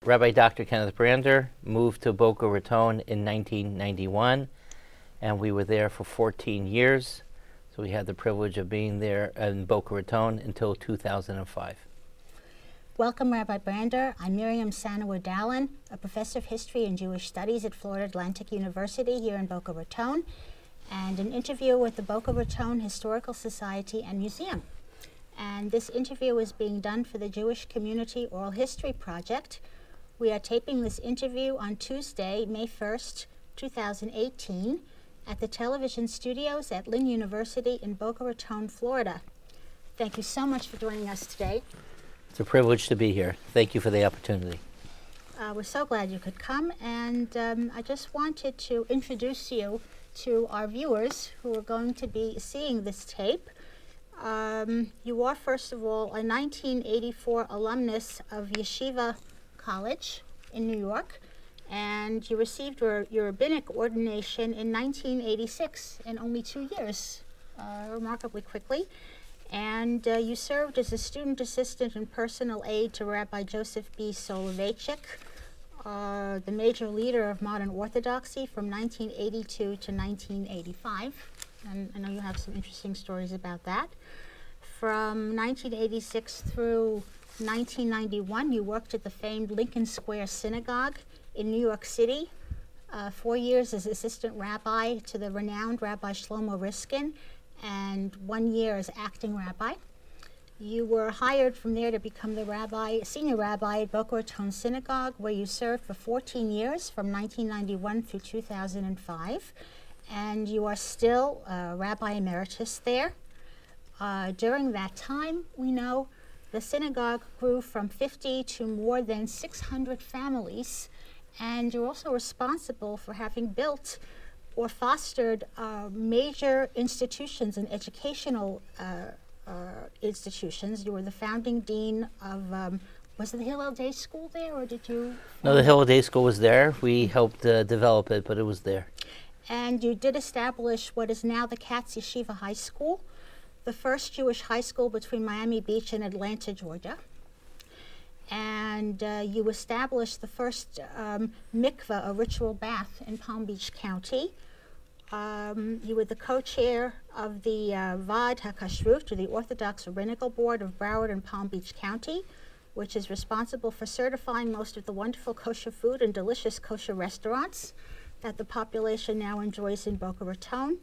Rabbi Dr. Kenneth Brander moved to Boca Raton in 1991, and we were there for 14 years. So we had the privilege of being there in Boca Raton until 2005. Welcome, Rabbi Brander. I'm Miriam Sanawar-Dallin, a professor of history and Jewish studies at Florida Atlantic University here in Boca Raton, and an interviewer with the Boca Raton Historical Society and Museum. And this interview is being done for the Jewish Community Oral History Project. We are taping this interview on Tuesday, May 1st, 2018, at the television studios at Lynn University in Boca Raton, Florida. Thank you so much for joining us today. It's a privilege to be here. Thank you for the opportunity. We're so glad you could come, and I just wanted to introduce you to our viewers who are going to be seeing this tape. You are, first of all, a 1984 alumnus of Yeshiva College in New York, and you received your rabbinic ordination in 1986, in only 2 years, remarkably quickly. And you served as a student assistant and personal aide to Rabbi Joseph B. Soloveitchik, the major leader of modern Orthodoxy from 1982 to 1985. And I know you have some interesting stories about that. From 1986 through 1991, you worked at the famed Lincoln Square Synagogue in New York City. 4 years as assistant rabbi to the renowned Rabbi Shlomo Riskin, and 1 year as acting rabbi. You were hired from there to become the senior rabbi at Boca Raton Synagogue, where you served for 14 years, from 1991 through 2005. And you are still rabbi emeritus there. During that time, we know the synagogue grew from 50 to more than 600 families, and you're also responsible for having built or fostered major institutions and educational institutions. You were the founding dean of, was it the Hillel Day School there, or did you? No, the Hillel Day School was there. We helped develop it, but it was there. And you did establish what is now the Katz Yeshiva High School, the first Jewish high school between Miami Beach and Atlanta, Georgia. And you established the first mikveh, a ritual bath, in Palm Beach County. You were the co-chair of the Vad HaKashrut, or the Orthodox Rabbinical Board of Broward and Palm Beach County, which is responsible for certifying most of the wonderful kosher food and delicious kosher restaurants that the population now enjoys in Boca Raton.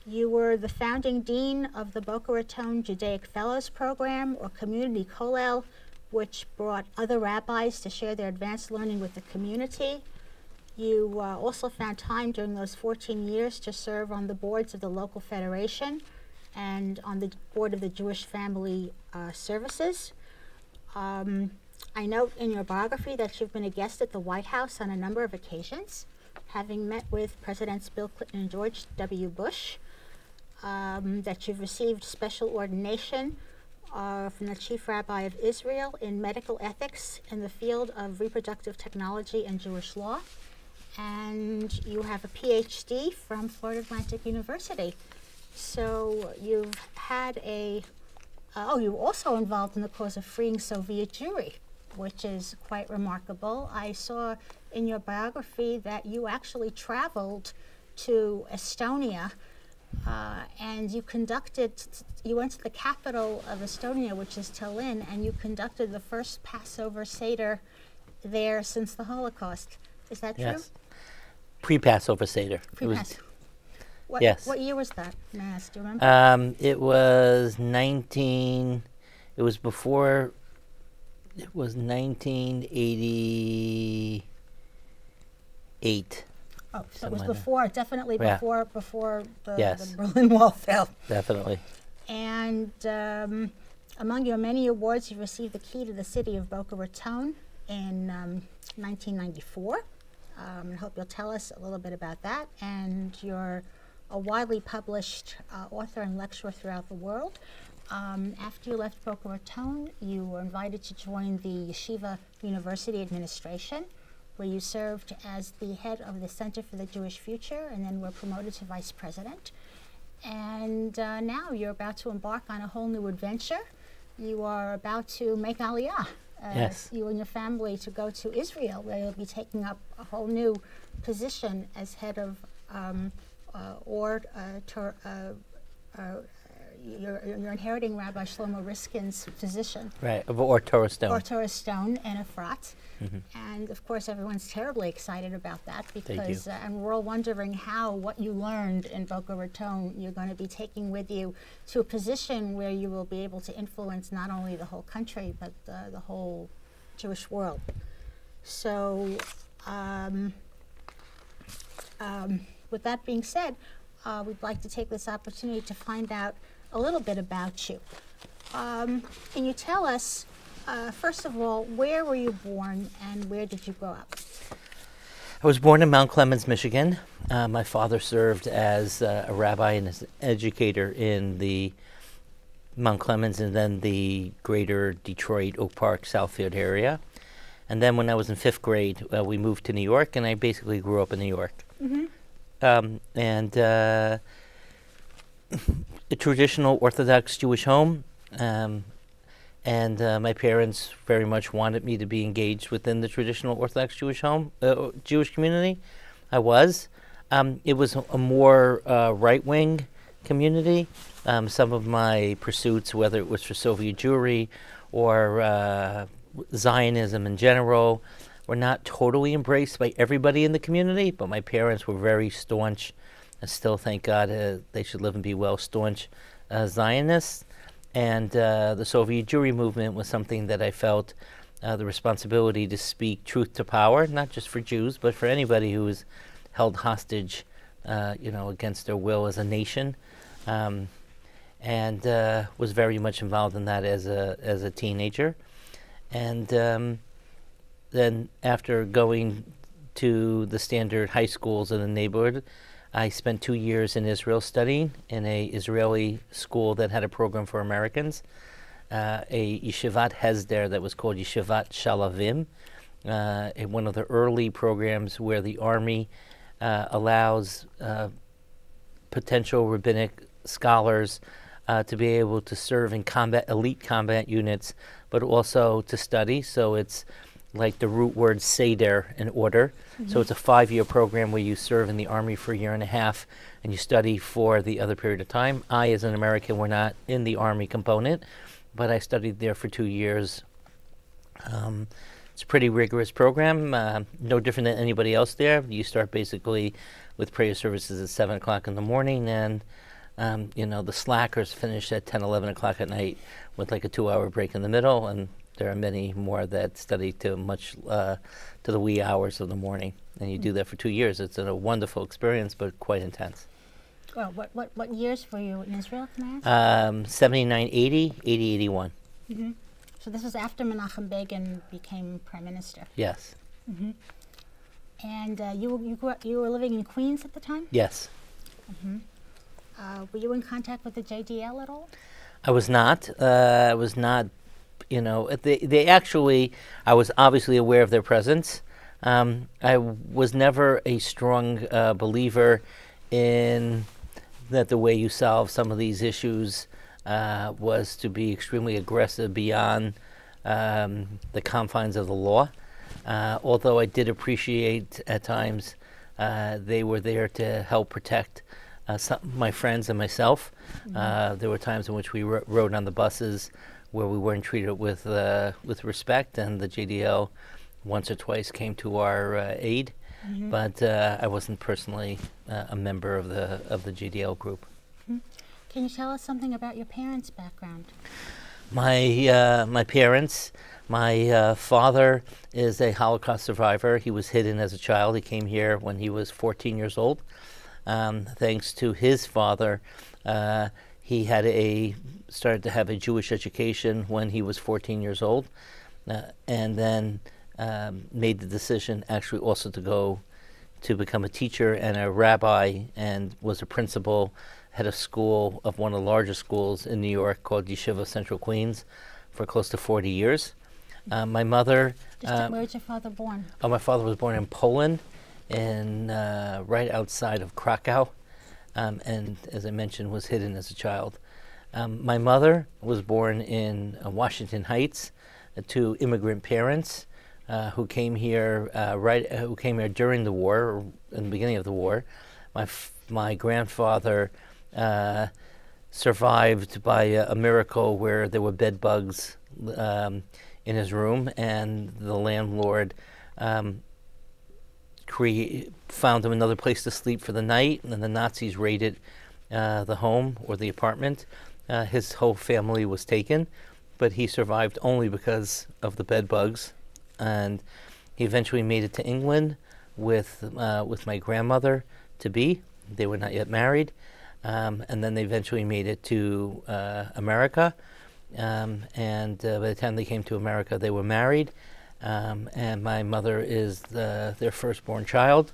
You were the founding dean of the Boca Raton Judaic Fellows Program, or Community Kollel, which brought other rabbis to share their advanced learning with the community. You also found time during those 14 years to serve on the boards of the local federation and on the board of the Jewish Family Services. I note in your biography that you've been a guest at the White House on a number of occasions, having met with Presidents Bill Clinton and George W. Bush, that you've received special ordination from the Chief Rabbi of Israel in medical ethics in the field of reproductive technology and Jewish law. And you have a PhD from Florida Atlantic University. So you've had you're also involved in the cause of freeing Soviet Jewry, which is quite remarkable. I saw in your biography that you actually traveled to Estonia and you went to the capital of Estonia, which is Tallinn, and you conducted the first Passover Seder there since the Holocaust. Is that true? Yes. Pre-Passover Seder. Pre-Pass. Yes. What year was that, may I ask? Do you remember? It was 1988. Oh, so it was before, definitely Yeah. before the Yes. Berlin Wall fell. Definitely. And among your many awards, you received the key to the city of Boca Raton in 1994. I hope you'll tell us a little bit about that. And you're a widely published author and lecturer throughout the world. After you left Boca Raton, you were invited to join the Yeshiva University Administration, where you served as the head of the Center for the Jewish Future, and then were promoted to vice president. And now you're about to embark on a whole new adventure. You are about to make Aliyah Yes. you and your family to go to Israel, where you'll be taking up a whole new position as head of you're inheriting Rabbi Shlomo Riskin's position, Right, or Torah Stone. or Torah Stone and Efrat. And of course, everyone's terribly excited about that because, and we're all wondering how what you learned in Boca Raton you're going to be taking with you to a position where you will be able to influence not only the whole country but the whole Jewish world. So, with that being said, we'd like to take this opportunity to find out a little bit about you. Can you tell us, first of all, where were you born and where did you grow up? I was born in Mount Clemens, Michigan. My father served as a rabbi and as an educator in the Mount Clemens and then the greater Detroit, Oak Park, Southfield area. And then when I was in 5th grade, we moved to New York, and I basically grew up in New York. A traditional Orthodox Jewish home, and my parents very much wanted me to be engaged within the traditional Orthodox Jewish home, Jewish community. I was. It was a more right-wing community. Some of my pursuits, whether it was for Soviet Jewry or Zionism in general, were not totally embraced by everybody in the community, but my parents were very staunch, and still, thank God, they should live and be well, staunch Zionists. And the Soviet Jewry movement was something that I felt the responsibility to speak truth to power, not just for Jews, but for anybody who was held hostage, against their will as a nation. And was very much involved in that as a teenager. And then after going to the standard high schools in the neighborhood, I spent 2 years in Israel studying in a Israeli school that had a program for Americans, a yeshivat hesder that was called Yeshivat Shalavim, one of the early programs where the Army allows potential rabbinic scholars to be able to serve in elite combat units, but also to study. So it's like the root word seder, in order. So it's a 5-year program where you serve in the Army for a year and a half and you study for the other period of time. I, as an American, were not in the Army component, but I studied there for 2 years. It's a pretty rigorous program, no different than anybody else there. You start basically with prayer services at 7 o'clock in the morning, and the slackers finish at 10, 11 o'clock at night with like a 2-hour break in the middle, and there are many more that study to the wee hours of the morning, and you do that for 2 years. It's a wonderful experience, but quite intense. Well, what years were you in Israel, can I ask? 79, 80, 80, 81. So this was after Menachem Begin became prime minister. Yes. And you were living in Queens at the time? Yes. Were you in contact with the JDL at all? I was not. They actually, I was obviously aware of their presence. I was never a strong believer in that the way you solve some of these issues was to be extremely aggressive beyond the confines of the law. Although I did appreciate at times they were there to help protect my friends and myself. There were times in which we rode on the buses where we weren't treated with respect, and the JDL once or twice came to our aid. But I wasn't personally a member of the JDL group. Can you tell us something about your parents' background? My parents. My father is a Holocaust survivor. He was hidden as a child. He came here when he was 14 years old. Thanks to his father, he started to have a Jewish education when he was 14 years old, and then made the decision actually also to go to become a teacher and a rabbi, and was a principal, head of school of one of the largest schools in New York called Yeshiva Central Queens for close to 40 years. My mother... Where was your father born? Oh, my father was born in Poland, right outside of Krakow, and as I mentioned, was hidden as a child. My mother was born in Washington Heights, to immigrant parents who came here who came here during the war, or in the beginning of the war. My grandfather survived by a miracle where there were bed bugs in his room, and the landlord found him another place to sleep for the night, and then the Nazis raided the home or the apartment. His whole family was taken, but he survived only because of the bed bugs, and he eventually made it to England with my grandmother to be. They were not yet married, and then they eventually made it to America. And by the time they came to America, they were married. And my mother is their firstborn child.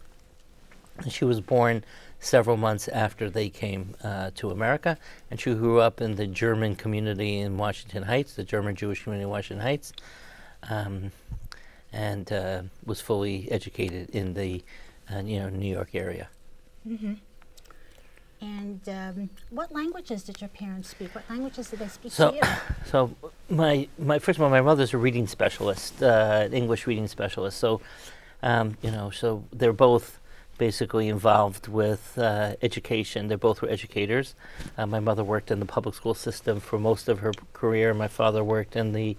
And she was born several months after they came to America. And she grew up in the German community in Washington Heights, the German Jewish community in Washington Heights, and was fully educated in the New York area. Mm-hmm. And what languages did your parents speak? What languages did they speak to you? So my first of all, my mother's a reading specialist, English reading specialist. So so they're both basically involved with education. They both were educators. My mother worked in the public school system for most of her career. My father worked in the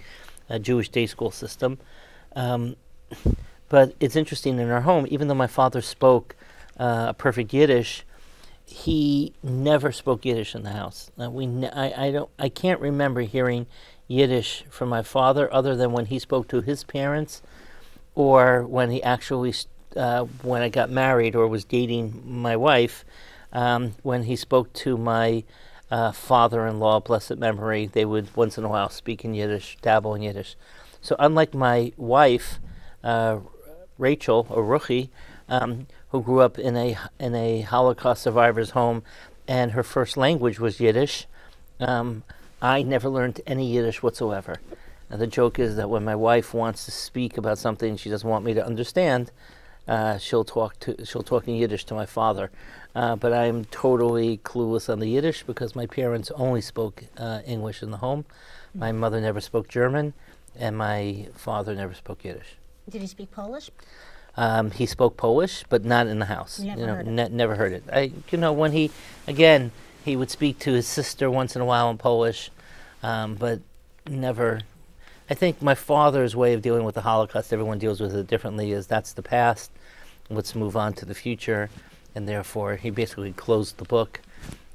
Jewish day school system. But it's interesting, in our home, even though my father spoke perfect Yiddish, he never spoke Yiddish in the house. I can't remember hearing Yiddish from my father other than when he spoke to his parents, or when he actually, when I got married or was dating my wife, when he spoke to my father-in-law, blessed memory. They would once in a while speak in Yiddish, dabble in Yiddish. So unlike my wife, Rachel, or Ruchi, who grew up in a Holocaust survivor's home, and her first language was Yiddish, I never learned any Yiddish whatsoever. Now, the joke is that when my wife wants to speak about something she doesn't want me to understand, she'll talk in Yiddish to my father. But I'm totally clueless on the Yiddish because my parents only spoke English in the home. My mother never spoke German, and my father never spoke Yiddish. Did he speak Polish? He spoke Polish, but not in the house. Never heard it. When he would speak to his sister once in a while in Polish, but never. I think my father's way of dealing with the Holocaust, everyone deals with it differently, is that's the past, let's move on to the future, and therefore he basically closed the book.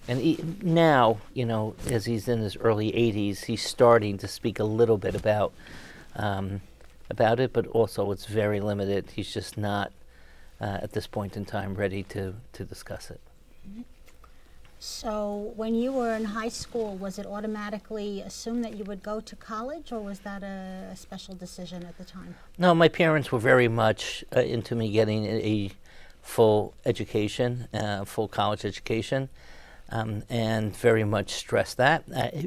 And now, as he's in his early 80s, he's starting to speak a little bit about it, but also it's very limited. He's just not, at this point in time, ready to discuss it. Mm-hmm. So when you were in high school, was it automatically assumed that you would go to college, or was that a special decision at the time? No, my parents were very much into me getting a full education, full college education, and very much stressed that.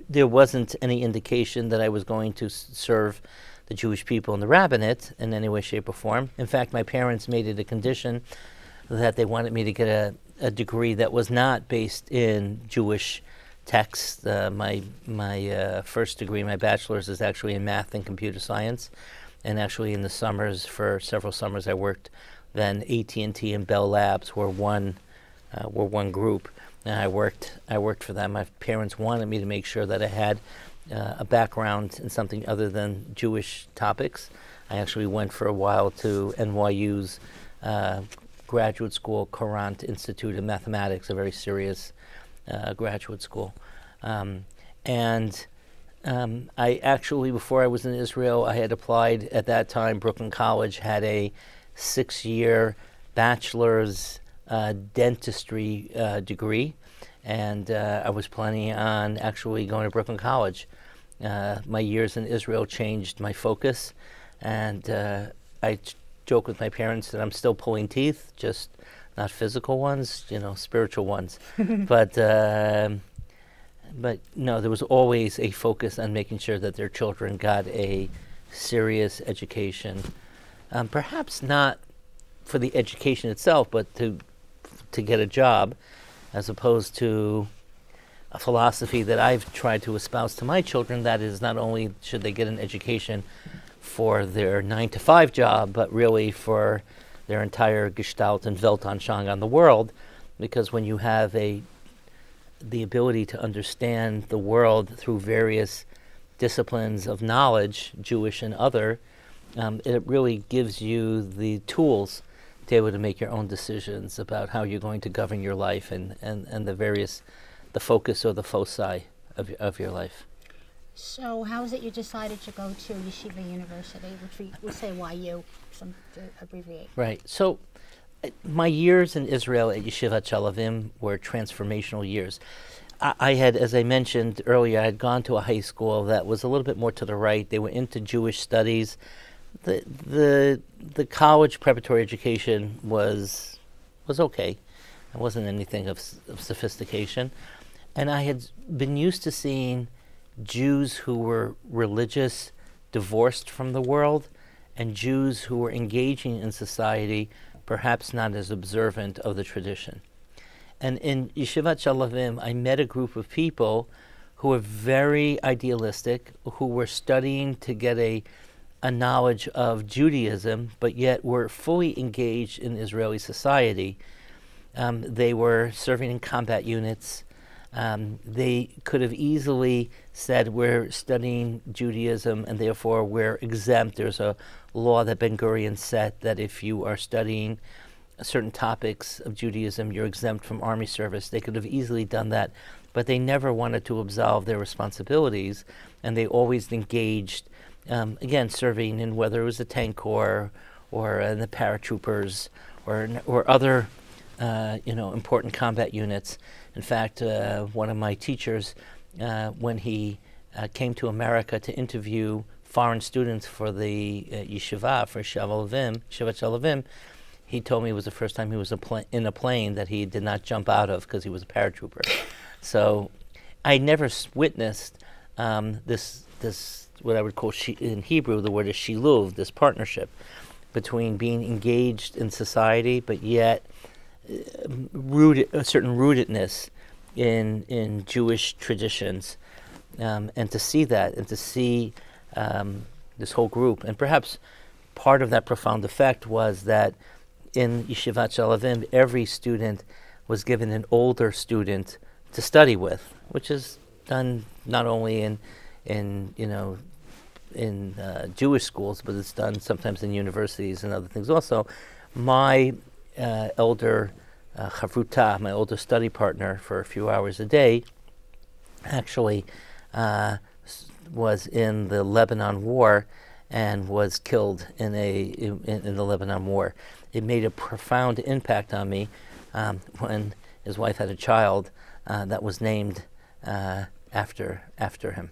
There wasn't any indication that I was going to serve the Jewish people in the rabbinate in any way, shape, or form. In fact, my parents made it a condition that they wanted me to get a degree that was not based in Jewish texts. My first degree, my bachelor's, is actually in math and computer science. And actually in the summers, for several summers, I worked. Then AT&T and Bell Labs were one group. And I worked for them. My parents wanted me to make sure that I had a background in something other than Jewish topics. I actually went for a while to NYU's graduate school, Courant Institute of Mathematics, a very serious graduate school. And I actually, before I was in Israel, I had applied at that time. Brooklyn College had a 6-year bachelor's dentistry degree, and I was planning on actually going to Brooklyn College. My years in Israel changed my focus, and I joke with my parents that I'm still pulling teeth, just not physical ones, spiritual ones. But no, there was always a focus on making sure that their children got a serious education. Perhaps not for the education itself, but to get a job, as opposed to a philosophy that I've tried to espouse to my children, that is, not only should they get an education for their 9-to-5 job, but really for their entire Gestalt and Weltanschauung on the world, because when you have the ability to understand the world through various disciplines of knowledge, Jewish and other, it really gives you the tools to be able to make your own decisions about how you're going to govern your life and the focus or the foci of your life. So how is it you decided to go to Yeshiva University, which we say YU, some to abbreviate? Right. So my years in Israel at Yeshivat Shalavim were transformational years. I had, as I mentioned earlier, I had gone to a high school that was a little bit more to the right. They were into Jewish studies. The college preparatory education was okay. It wasn't anything of sophistication. And I had been used to seeing Jews who were religious, divorced from the world, and Jews who were engaging in society, perhaps not as observant of the tradition. And in Yeshivat Shalavim, I met a group of people who were very idealistic, who were studying to get a knowledge of Judaism, but yet were fully engaged in Israeli society. They were serving in combat units. They could have easily said, we're studying Judaism and therefore we're exempt. There's a law that Ben Gurion set that if you are studying certain topics of Judaism, you're exempt from army service. They could have easily done that, but they never wanted to absolve their responsibilities, and they always engaged, again, serving in whether it was the tank corps or in the paratroopers or other important combat units. In fact, one of my teachers, when he came to America to interview foreign students for the yeshiva, for Shivat Shalavim, he told me it was the first time he was in a plane that he did not jump out of because he was a paratrooper. So I never witnessed this what I would call, in Hebrew, the word is shiluv, this partnership between being engaged in society, but yet a certain rootedness in Jewish traditions, and to see that, and to see this whole group. And perhaps part of that profound effect was that in Yeshivat Shalavim, every student was given an older student to study with, which is done not only in Jewish schools, but it's done sometimes in universities and other things also. My elder chavruta, my older study partner for a few hours a day, actually was in the Lebanon War and was killed in the Lebanon War. It made a profound impact on me when his wife had a child that was named after him.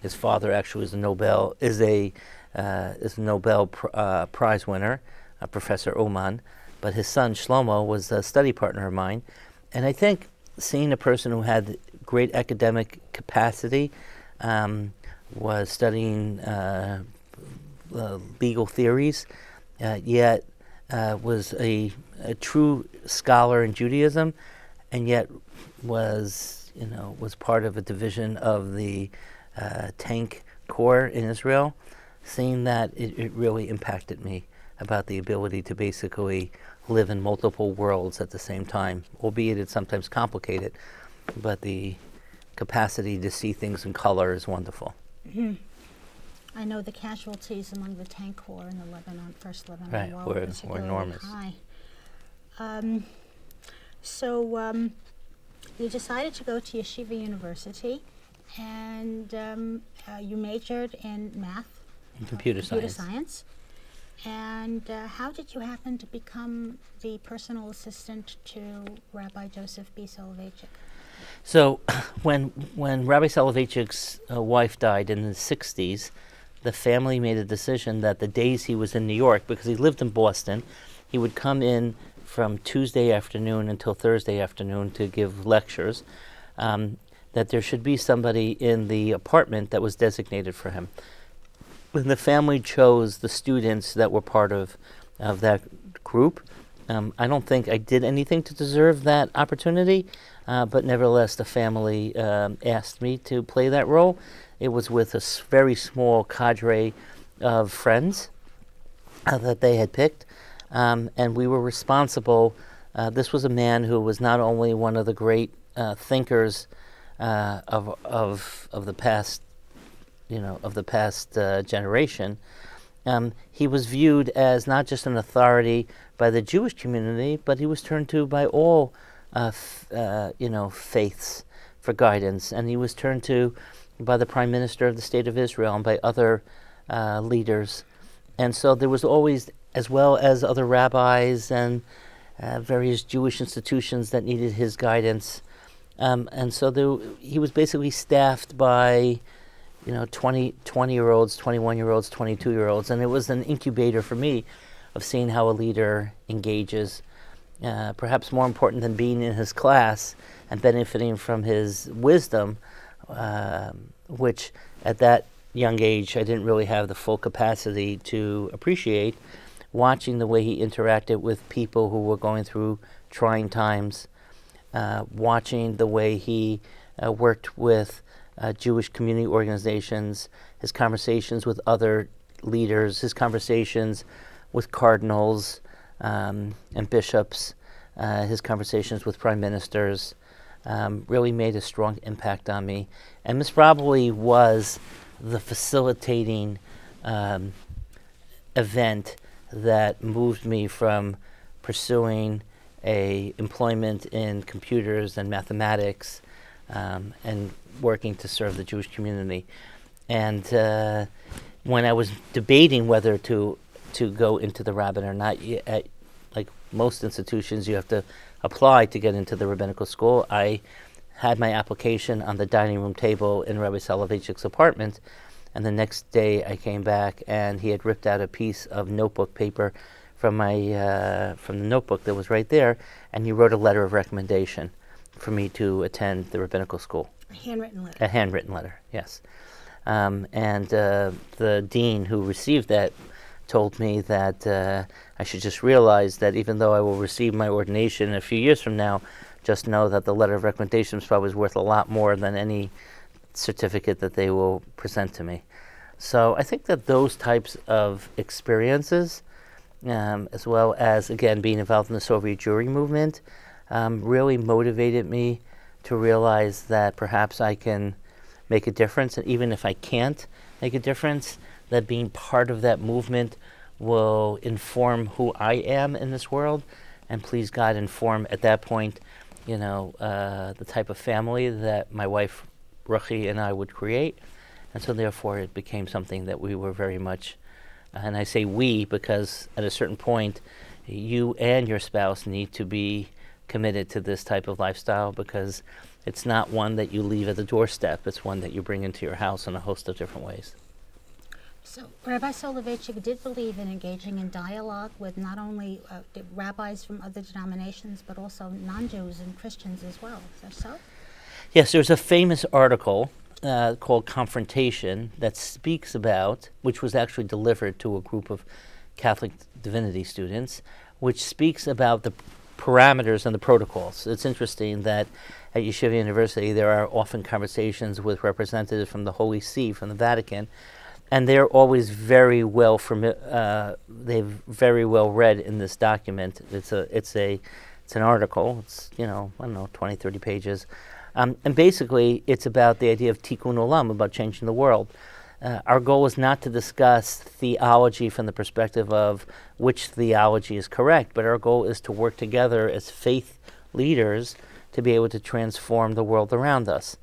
His father actually was a Nobel Prize winner, Professor Oman, but his son Shlomo was a study partner of mine. And I think seeing a person who had great academic capacity, was studying legal theories, yet was a true scholar in Judaism, and yet was part of a division of the tank corps in Israel. Seeing that, it really impacted me about the ability to basically live in multiple worlds at the same time, albeit it's sometimes complicated, but the capacity to see things in color is wonderful. Mm-hmm. I know the casualties among the tank corps in the First Lebanon War were enormous. High. So you decided to go to Yeshiva University, and you majored in math, computer science. And how did you happen to become the personal assistant to Rabbi Joseph B. Soloveitchik? So when Rabbi Soloveitchik's wife died in the 60s, the family made a decision that the days he was in New York, because he lived in Boston, he would come in from Tuesday afternoon until Thursday afternoon to give lectures, that there should be somebody in the apartment that was designated for him. When the family chose the students that were part of that group, I don't think I did anything to deserve that opportunity, but nevertheless, the family asked me to play that role. It was with a very small cadre of friends that they had picked, and we were responsible. This was a man who was not only one of the great thinkers of the past, generation. He was viewed as not just an authority by the Jewish community, but he was turned to by all, faiths for guidance, and he was turned to by the Prime Minister of the State of Israel and by other leaders. And so there was always, as well as other rabbis and various Jewish institutions that needed his guidance. And so he was basically staffed by 20-year-olds, 21-year-olds, 22-year-olds, and it was an incubator for me of seeing how a leader engages. Perhaps more important than being in his class and benefiting from his wisdom, which at that young age I didn't really have the full capacity to appreciate, watching the way he interacted with people who were going through trying times, watching the way he worked with Jewish community organizations, his conversations with other leaders, his conversations with cardinals and bishops, his conversations with prime ministers, really made a strong impact on me. And this probably was the facilitating event that moved me from pursuing a employment in computers and mathematics and working to serve the Jewish community. And when I was debating whether to go into the rabbin or not, like most institutions, you have to apply to get into the rabbinical school. I had my application on the dining room table in Rabbi Soloveitchik's apartment, and the next day I came back and he had ripped out a piece of notebook paper from the notebook that was right there, and he wrote a letter of recommendation for me to attend the rabbinical school. A handwritten letter. A handwritten letter, yes. And the dean who received that told me that I should just realize that even though I will receive my ordination a few years from now, just know that the letter of recommendation is probably worth a lot more than any certificate that they will present to me. So I think that those types of experiences, as well as, again, being involved in the Soviet Jewry movement, really motivated me to realize that perhaps I can make a difference, and even if I can't make a difference, that being part of that movement will inform who I am in this world, and please God, inform at that point, the type of family that my wife Ruchi and I would create. And so therefore it became something that we were very much, and I say we because at a certain point you and your spouse need to be committed to this type of lifestyle, because it's not one that you leave at the doorstep, it's one that you bring into your house in a host of different ways. So Rabbi Soloveitchik did believe in engaging in dialogue with not only rabbis from other denominations, but also non-Jews and Christians as well. Is that so? Yes, there's a famous article called Confrontation that speaks about, which was actually delivered to a group of Catholic divinity students, which speaks about the parameters and the protocols. It's interesting that at Yeshiva University there are often conversations with representatives from the Holy See, from the Vatican, and they're always very well they've very well read in this document. It's an article. It's 20, 30 pages, and basically it's about the idea of tikkun olam, about changing the world. Our goal is not to discuss theology from the perspective of which theology is correct, but our goal is to work together as faith leaders to be able to transform the world around us.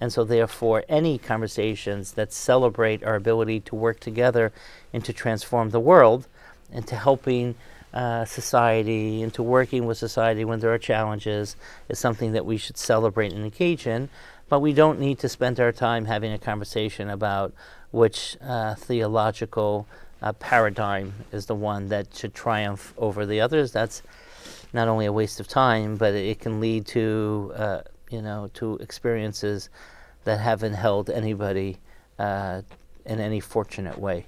And so therefore, any conversations that celebrate our ability to work together and to transform the world, and to helping society, and to working with society when there are challenges, is something that we should celebrate and engage in. But we don't need to spend our time having a conversation about which theological paradigm is the one that should triumph over the others. That's not only a waste of time, but it can lead to to experiences that haven't held anybody in any fortunate way.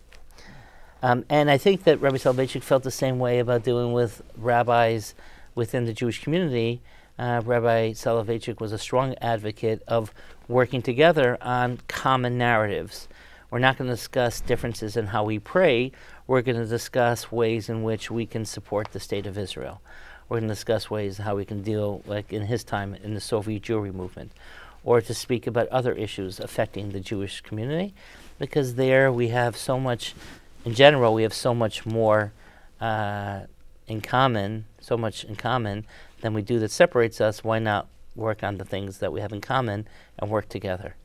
And I think that Rabbi Soloveitchik felt the same way about dealing with rabbis within the Jewish community. Rabbi Soloveitchik was a strong advocate of working together on common narratives. We're not going to discuss differences in how we pray. We're going to discuss ways in which we can support the state of Israel. We're going to discuss ways how we can deal, like in his time, in the Soviet Jewry movement, or to speak about other issues affecting the Jewish community, because there we have so much, in general, we have so much more in common, than we do that separates us. Why not work on the things that we have in common and work together?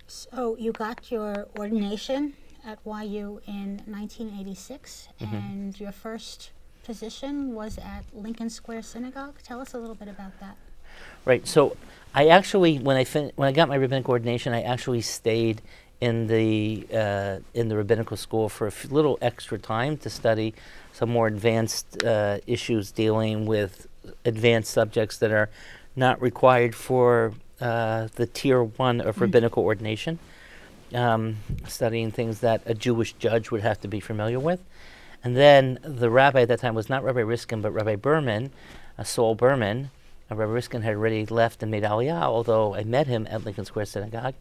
So you got your ordination at YU in 1986, and your first position was at Lincoln Square Synagogue. Tell us a little bit about that. Right. So I actually, when I got my rabbinic ordination, I actually stayed in the rabbinical school for a little extra time to study some more advanced issues dealing with advanced subjects that are not required for the tier 1 of rabbinical ordination, studying things that a Jewish judge would have to be familiar with. And then the rabbi at that time was not Rabbi Riskin, but Rabbi Berman, Saul Berman. Rabbi Riskin had already left and made Aliyah, although I met him at Lincoln Square Synagogue.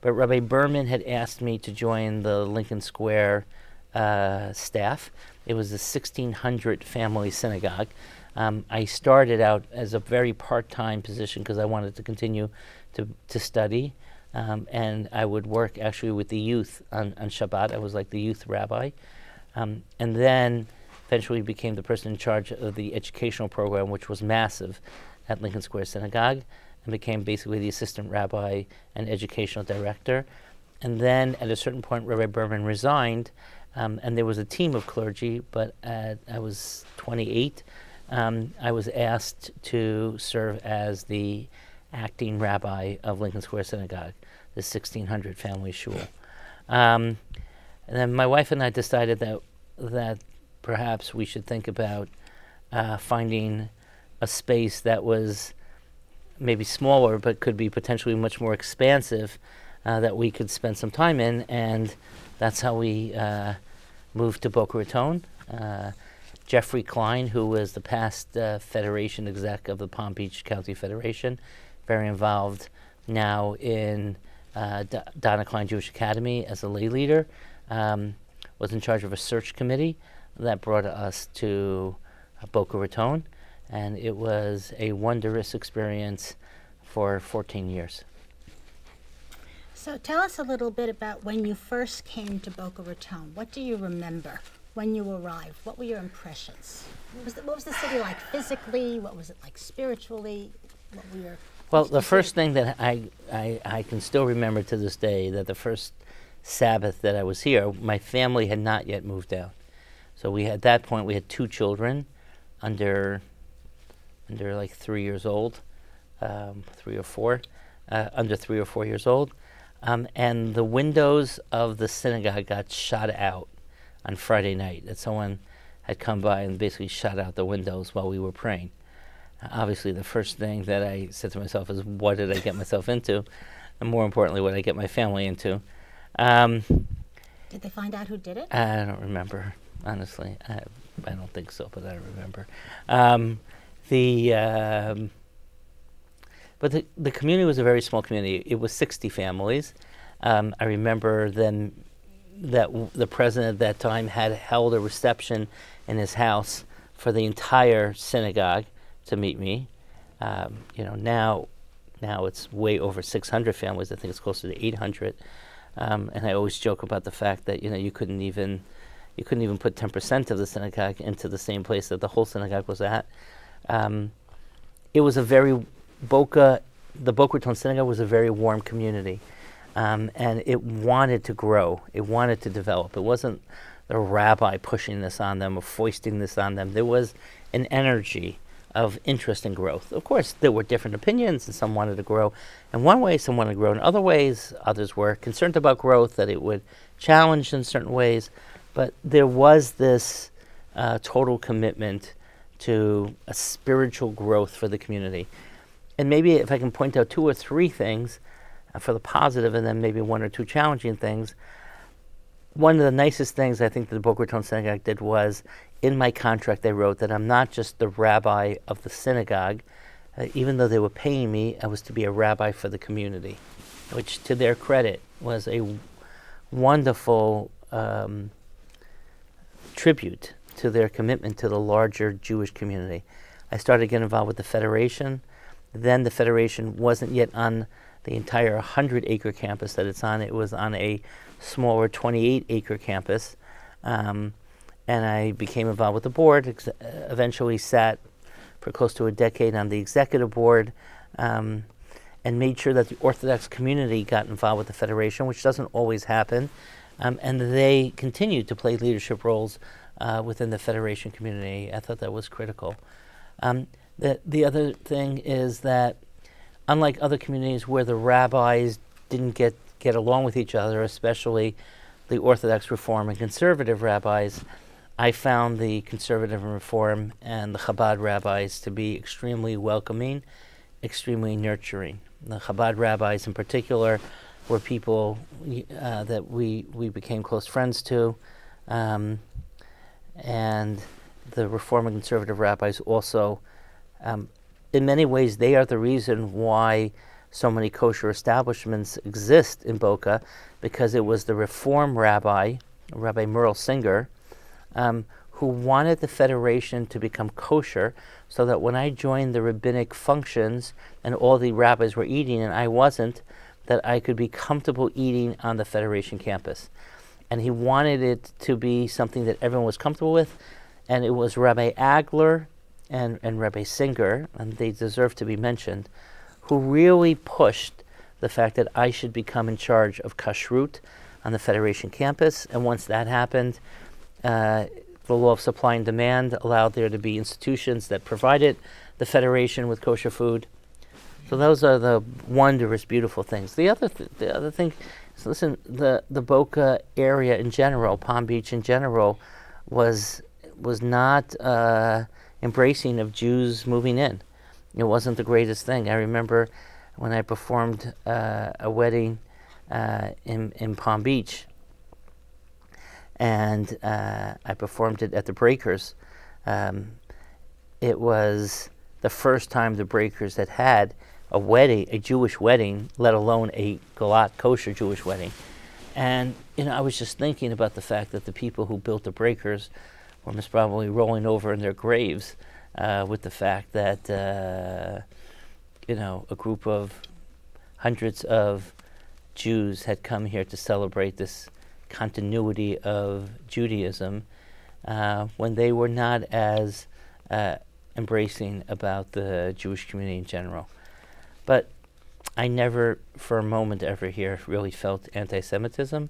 But Rabbi Berman had asked me to join the Lincoln Square staff. It was a 1,600 family synagogue. I started out as a very part-time position because I wanted to continue to study. And I would work actually with the youth on Shabbat. I was like the youth rabbi. And then eventually became the person in charge of the educational program, which was massive at Lincoln Square Synagogue, and became basically the assistant rabbi and educational director. And then at a certain point, Rabbi Berman resigned, and there was a team of clergy, but I was 28. I was asked to serve as the acting rabbi of Lincoln Square Synagogue, the 1,600 family shul. And then my wife and I decided that perhaps we should think about finding a space that was maybe smaller but could be potentially much more expansive that we could spend some time in, and that's how we moved to Boca Raton. Jeffrey Klein, who was the past Federation exec of the Palm Beach County Federation, very involved now in Donna Klein Jewish Academy as a lay leader, was in charge of a search committee that brought us to Boca Raton, and it was a wondrous experience for 14 years. So tell us a little bit about when you first came to Boca Raton. What do you remember when you arrived? What were your impressions? What was the city like physically? What was it like spiritually? What were your... Well, the first thing that I can still remember to this day, that the first Sabbath that I was here, my family had not yet moved out. So at that point we had 2 children under like 3 years old, 3 or 4, under 3 or 4 years old. And the windows of the synagogue got shot out on Friday night, that someone had come by and basically shot out the windows while we were praying. Obviously, the first thing that I said to myself is, what did I get myself into? And more importantly, what did I get my family into? Did they find out who did it? I don't remember, honestly. I don't think so, but I don't remember. But the community was a very small community. It was 60 families. I remember then that the president at that time had held a reception in his house for the entire synagogue to meet me. Now it's way over 600 families. I think it's closer to 800. And I always joke about the fact that you couldn't even put 10% of the synagogue into the same place that the whole synagogue was at. It was the Boca Raton Synagogue was a very warm community, and it wanted to grow. It wanted to develop. It wasn't the rabbi pushing this on them or foisting this on them. There was an energy of interest and growth. Of course, there were different opinions, and some wanted to grow in one way, some wanted to grow in other ways. Others were concerned about growth, that it would challenge in certain ways. But there was this total commitment to a spiritual growth for the community. And maybe if I can point out 2 or 3 things for the positive, and then maybe 1 or 2 challenging things. one of the nicest things I think that the Boca Raton Synagogue did was, in my contract I wrote that I'm not just the rabbi of the synagogue. Even though they were paying me, I was to be a rabbi for the community, which, to their credit, was a wonderful tribute to their commitment to the larger Jewish community. I started getting involved with the Federation. Then the Federation wasn't yet on the entire 100-acre campus that it's on. It was on a smaller 28-acre campus. And I became involved with the board, eventually sat for close to a decade on the executive board, and made sure that the Orthodox community got involved with the Federation, which doesn't always happen. And they continued to play leadership roles within the Federation community. I thought that was critical. The other thing is that, unlike other communities where the rabbis didn't get along with each other, especially the Orthodox Reform and Conservative rabbis, I found the Conservative and Reform and the Chabad rabbis to be extremely welcoming, extremely nurturing. The Chabad rabbis in particular were people that we became close friends to, and the Reform and Conservative rabbis also, in many ways, they are the reason why so many kosher establishments exist in Boca, because it was the Reform rabbi, Rabbi Merle Singer, who wanted the Federation to become kosher, so that when I joined the rabbinic functions and all the rabbis were eating and I wasn't, that I could be comfortable eating on the Federation campus. And he wanted it to be something that everyone was comfortable with, and it was Rabbi Agler and Rabbi Singer, and they deserve to be mentioned, who really pushed the fact that I should become in charge of kashrut on the Federation campus. And once that happened, the law of supply and demand allowed there to be institutions that provided the Federation with kosher food. So those are the wondrous, beautiful things. The other thing is, listen, the Boca area in general, Palm Beach in general, was not embracing of Jews moving in. It wasn't the greatest thing. I remember when I performed a wedding in Palm Beach, and I performed it at the Breakers. It was the first time the Breakers had a wedding, a Jewish wedding, let alone a galat kosher Jewish wedding. And I was just thinking about the fact that the people who built the Breakers were most probably rolling over in their graves with the fact that a group of hundreds of Jews had come here to celebrate this continuity of Judaism when they were not as embracing about the Jewish community in general. But I never for a moment ever here really felt anti-Semitism,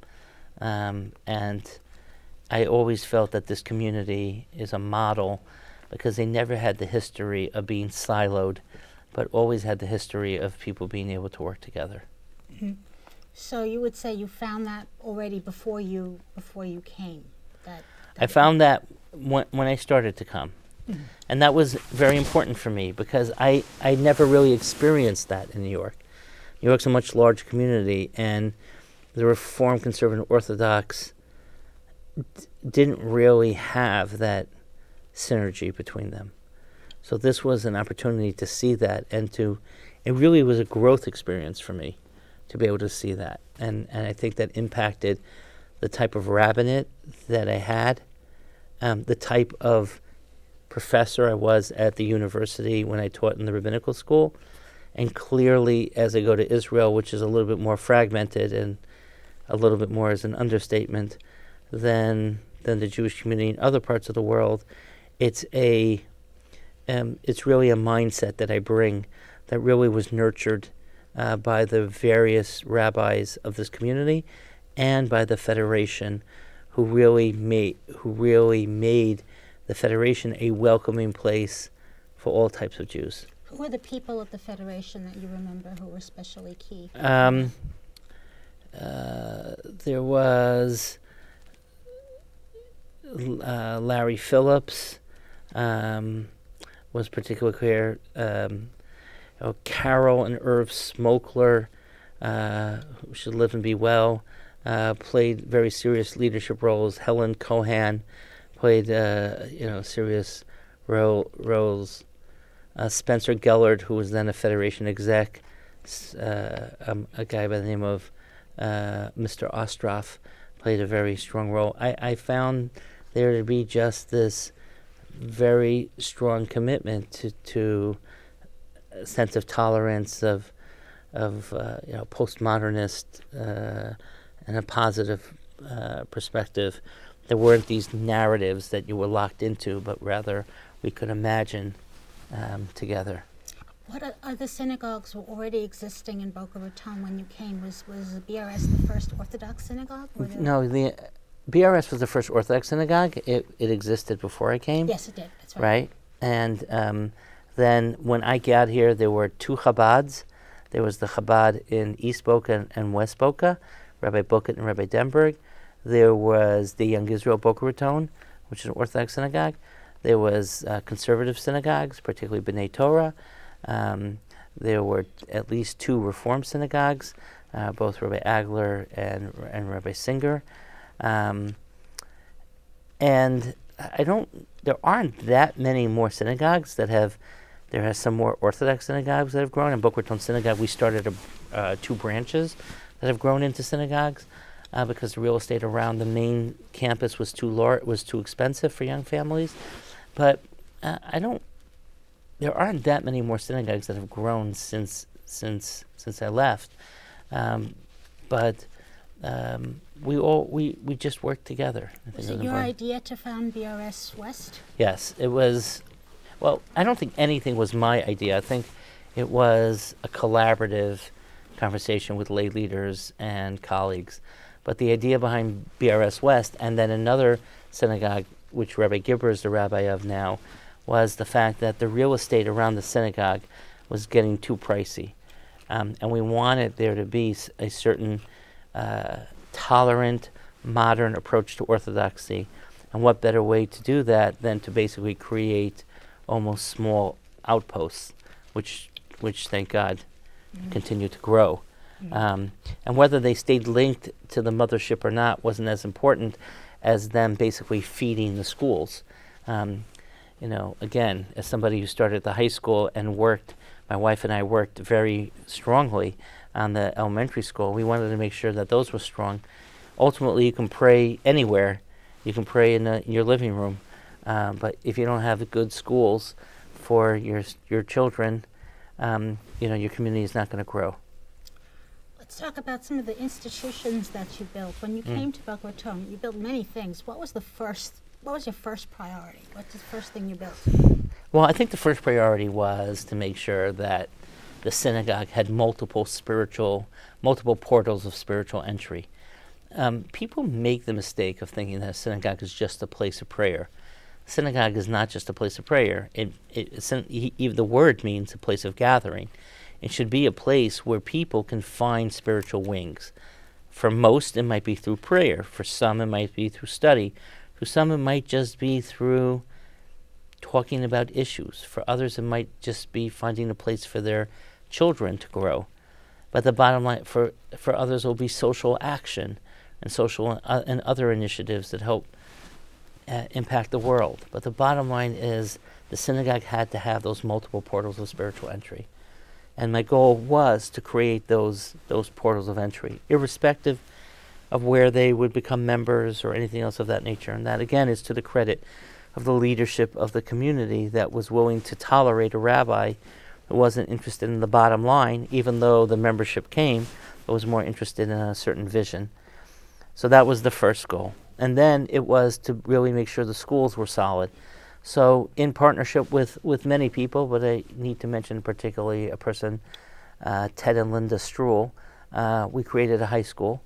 and I always felt that this community is a model because they never had the history of being siloed, but always had the history of people being able to work together. Mm-hmm. So you would say you found that already before you came? I found that when I started to come. Mm-hmm. And that was very important for me because I never really experienced that in New York. New York's a much larger community, and the Reform, Conservative, Orthodox didn't really have that synergy between them. So this was an opportunity to see that, and it really was a growth experience for me to be able to see that. And I think that impacted the type of rabbinate that I had, the type of professor I was at the university when I taught in the rabbinical school, and clearly as I go to Israel, which is a little bit more fragmented and a little bit more as an understatement than the Jewish community in other parts of the world, it's really a mindset that I bring that really was nurtured by the various rabbis of this community and by the Federation, who really made the Federation a welcoming place for all types of Jews. Who were the people of the Federation that you remember who were especially key? There was Larry Phillips, was particularly clear. Carol and Irv Smokler, who should live and be well. played very serious leadership roles. Helen Cohan played serious roles. Spencer Gellert, who was then a Federation exec, a guy by the name of Mr. Ostroff, played a very strong role. I found there to be just this very strong commitment to a sense of tolerance, of postmodernist and a positive perspective. There weren't these narratives that you were locked into, but rather we could imagine together. What other synagogues were already existing in Boca Raton when you came? Was BRS the first Orthodox synagogue? No, the BRS was the first Orthodox synagogue. It existed before I came. Yes, it did. That's right. Right? And then when I got here, there were two Chabads. There was the Chabad in East Boca and West Boca, Rabbi Boca and Rabbi Denberg. There was the Young Israel Boca Raton, which is an Orthodox synagogue. There was conservative synagogues, particularly B'nai Torah. There were at least two Reform synagogues, both Rabbi Agler and Rabbi Singer. And there aren't that many more synagogues there has some more Orthodox synagogues that have grown. In Boca Raton Synagogue, we started two branches that have grown into synagogues because the real estate around the main campus was too expensive for young families. But there aren't that many more synagogues that have grown since I left. But we just worked together. Was it your idea to found BRS West? Yes, it was. Well, I don't think anything was my idea. I think it was a collaborative conversation with lay leaders and colleagues. But the idea behind BRS West, and then another synagogue, which Rabbi Gibber is the rabbi of now, was the fact that the real estate around the synagogue was getting too pricey. And we wanted there to be a certain tolerant, modern approach to orthodoxy. And what better way to do that than to basically create almost small outposts, which thank God, continue to grow. And whether they stayed linked to the mothership or not wasn't as important as them basically feeding the schools. Again, as somebody who started at the high school and my wife and I worked very strongly on the elementary school. We wanted to make sure that those were strong. Ultimately, you can pray anywhere. You can pray in your living room. But if you don't have good schools for your children, your community is not going to grow. Let's talk about some of the institutions that you built. When you came to Boca Raton, you built many things. What was your first priority? What's the first thing you built? Well, I think the first priority was to make sure that the synagogue had multiple portals of spiritual entry. People make the mistake of thinking that a synagogue is just a place of prayer. Synagogue is not just a place of prayer. Even the word means a place of gathering. It should be a place where people can find spiritual wings. For most, it might be through prayer. For some, it might be through study. For some, it might just be through talking about issues. For others, it might just be finding a place for their children to grow. But the bottom line, for others, will be social action and social and other initiatives that help impact the world. But the bottom line is the synagogue had to have those multiple portals of spiritual entry. And my goal was to create those portals of entry, irrespective of where they would become members or anything else of that nature. And that, again, is to the credit of the leadership of the community that was willing to tolerate a rabbi who wasn't interested in the bottom line, even though the membership came, but was more interested in a certain vision. So that was the first goal. And then it was to really make sure the schools were solid. So in partnership with many people, but I need to mention particularly a person, Ted and Linda Struhl, we created a high school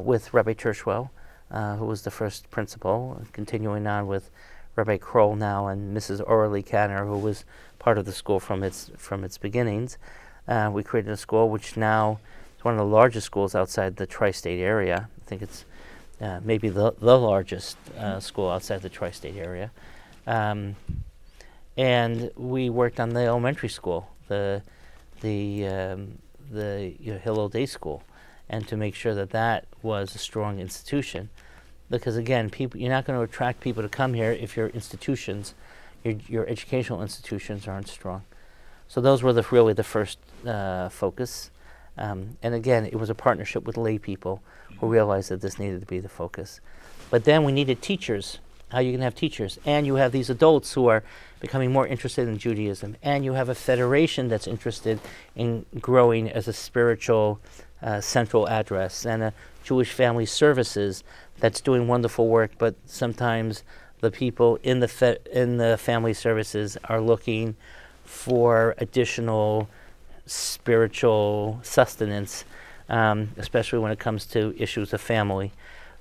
with Rabbi Tershwell, who was the first principal, continuing on with Rabbi Kroll now and Mrs. Orly Kanner, who was part of the school from its beginnings. We created a school which now is one of the largest schools outside the tri-state area. I think it's maybe the largest school outside the tri-state area. And we worked on the elementary school, the Hillel Day School, and to make sure that that was a strong institution. Because again, you're not going to attract people to come here if your institutions, your educational institutions aren't strong. So those were really the first focus. And again, it was a partnership with lay people who realized that this needed to be the focus. But then we needed teachers. How you can have teachers, and you have these adults who are becoming more interested in Judaism, and you have a federation that's interested in growing as a spiritual central address, and a Jewish Family Services that's doing wonderful work, but sometimes the people in the family services are looking for additional spiritual sustenance, especially when it comes to issues of family.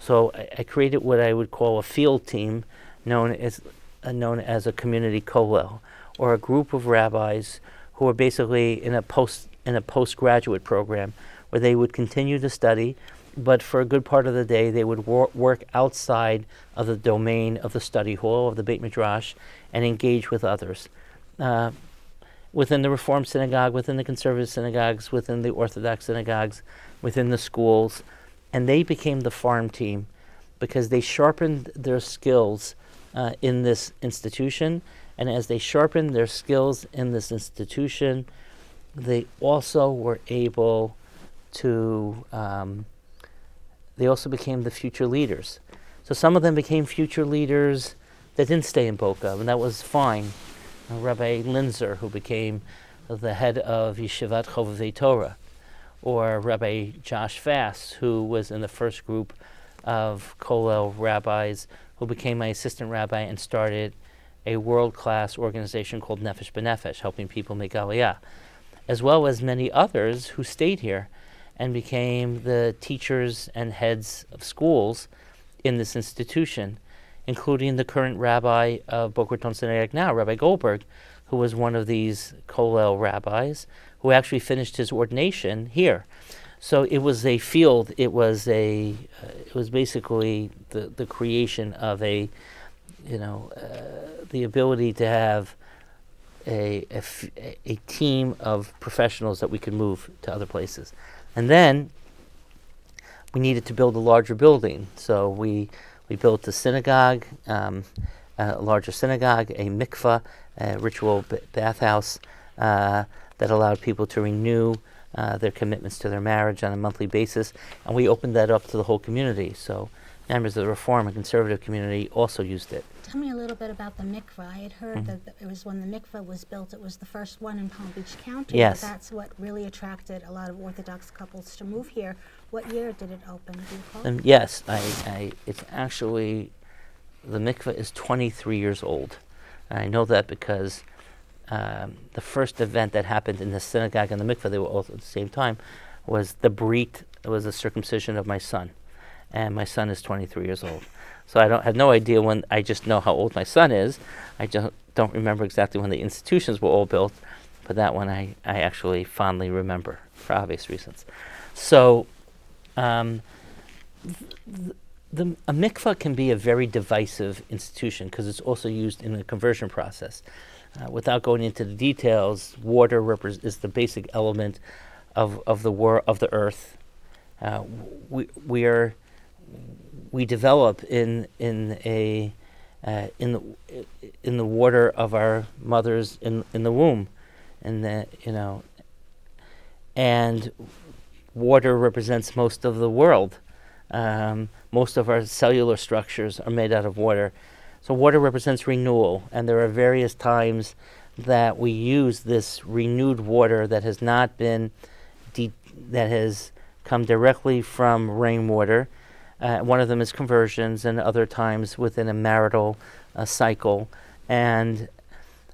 So I created what I would call a field team, known as a community kollel, or a group of rabbis who are basically in a postgraduate program where they would continue to study, but for a good part of the day they would work outside of the domain of the study hall, of the Beit Midrash, and engage with others. Within the Reform synagogue, within the conservative synagogues, within the Orthodox synagogues, within the schools. And they became the farm team because they sharpened their skills in this institution. And as they sharpened their skills in this institution, they also were able to, they also became the future leaders. So some of them became future leaders that didn't stay in Boca, and that was fine. Rabbi Linzer, who became the head of Yeshivat Chovevei Torah, or Rabbi Josh Fass, who was in the first group of Kollel rabbis, who became my assistant rabbi and started a world-class organization called Nefesh B'Nefesh, helping people make Aliyah, as well as many others who stayed here and became the teachers and heads of schools in this institution, including the current rabbi of Boca Raton Synagogue now, Rabbi Goldberg, who was one of these Kollel rabbis, who actually finished his ordination here. So it was a field. It was basically the creation of the ability to have a team of professionals that we could move to other places. And then we needed to build a larger building. So we built a synagogue, a larger synagogue, a mikvah, a ritual bathhouse that allowed people to renew their commitments to their marriage on a monthly basis. And we opened that up to the whole community. So members of the Reform and Conservative community also used it. Tell me a little bit about the mikvah. I had heard that it was when the mikvah was built, it was the first one in Palm Beach County. Yes. But that's what really attracted a lot of Orthodox couples to move here. What year did it open? Do you recall? Yes, it's actually, the mikvah is 23 years old. And I know that because the first event that happened in the synagogue and the mikvah, they were all at the same time, was the brit, it was the circumcision of my son. And my son is 23 years old. So I have no idea when, I just know how old my son is. I don't remember exactly when the institutions were all built, but that one I actually fondly remember for obvious reasons. So a mikvah can be a very divisive institution because it's also used in the conversion process. Without going into the details, water is the basic element of the earth. We develop in the water of our mothers in the womb, and and water represents most of the world. Most of our cellular structures are made out of water. So water represents renewal, and there are various times that we use this renewed water that has not been that has come directly from rainwater. One of them is conversions, and other times within a marital cycle. And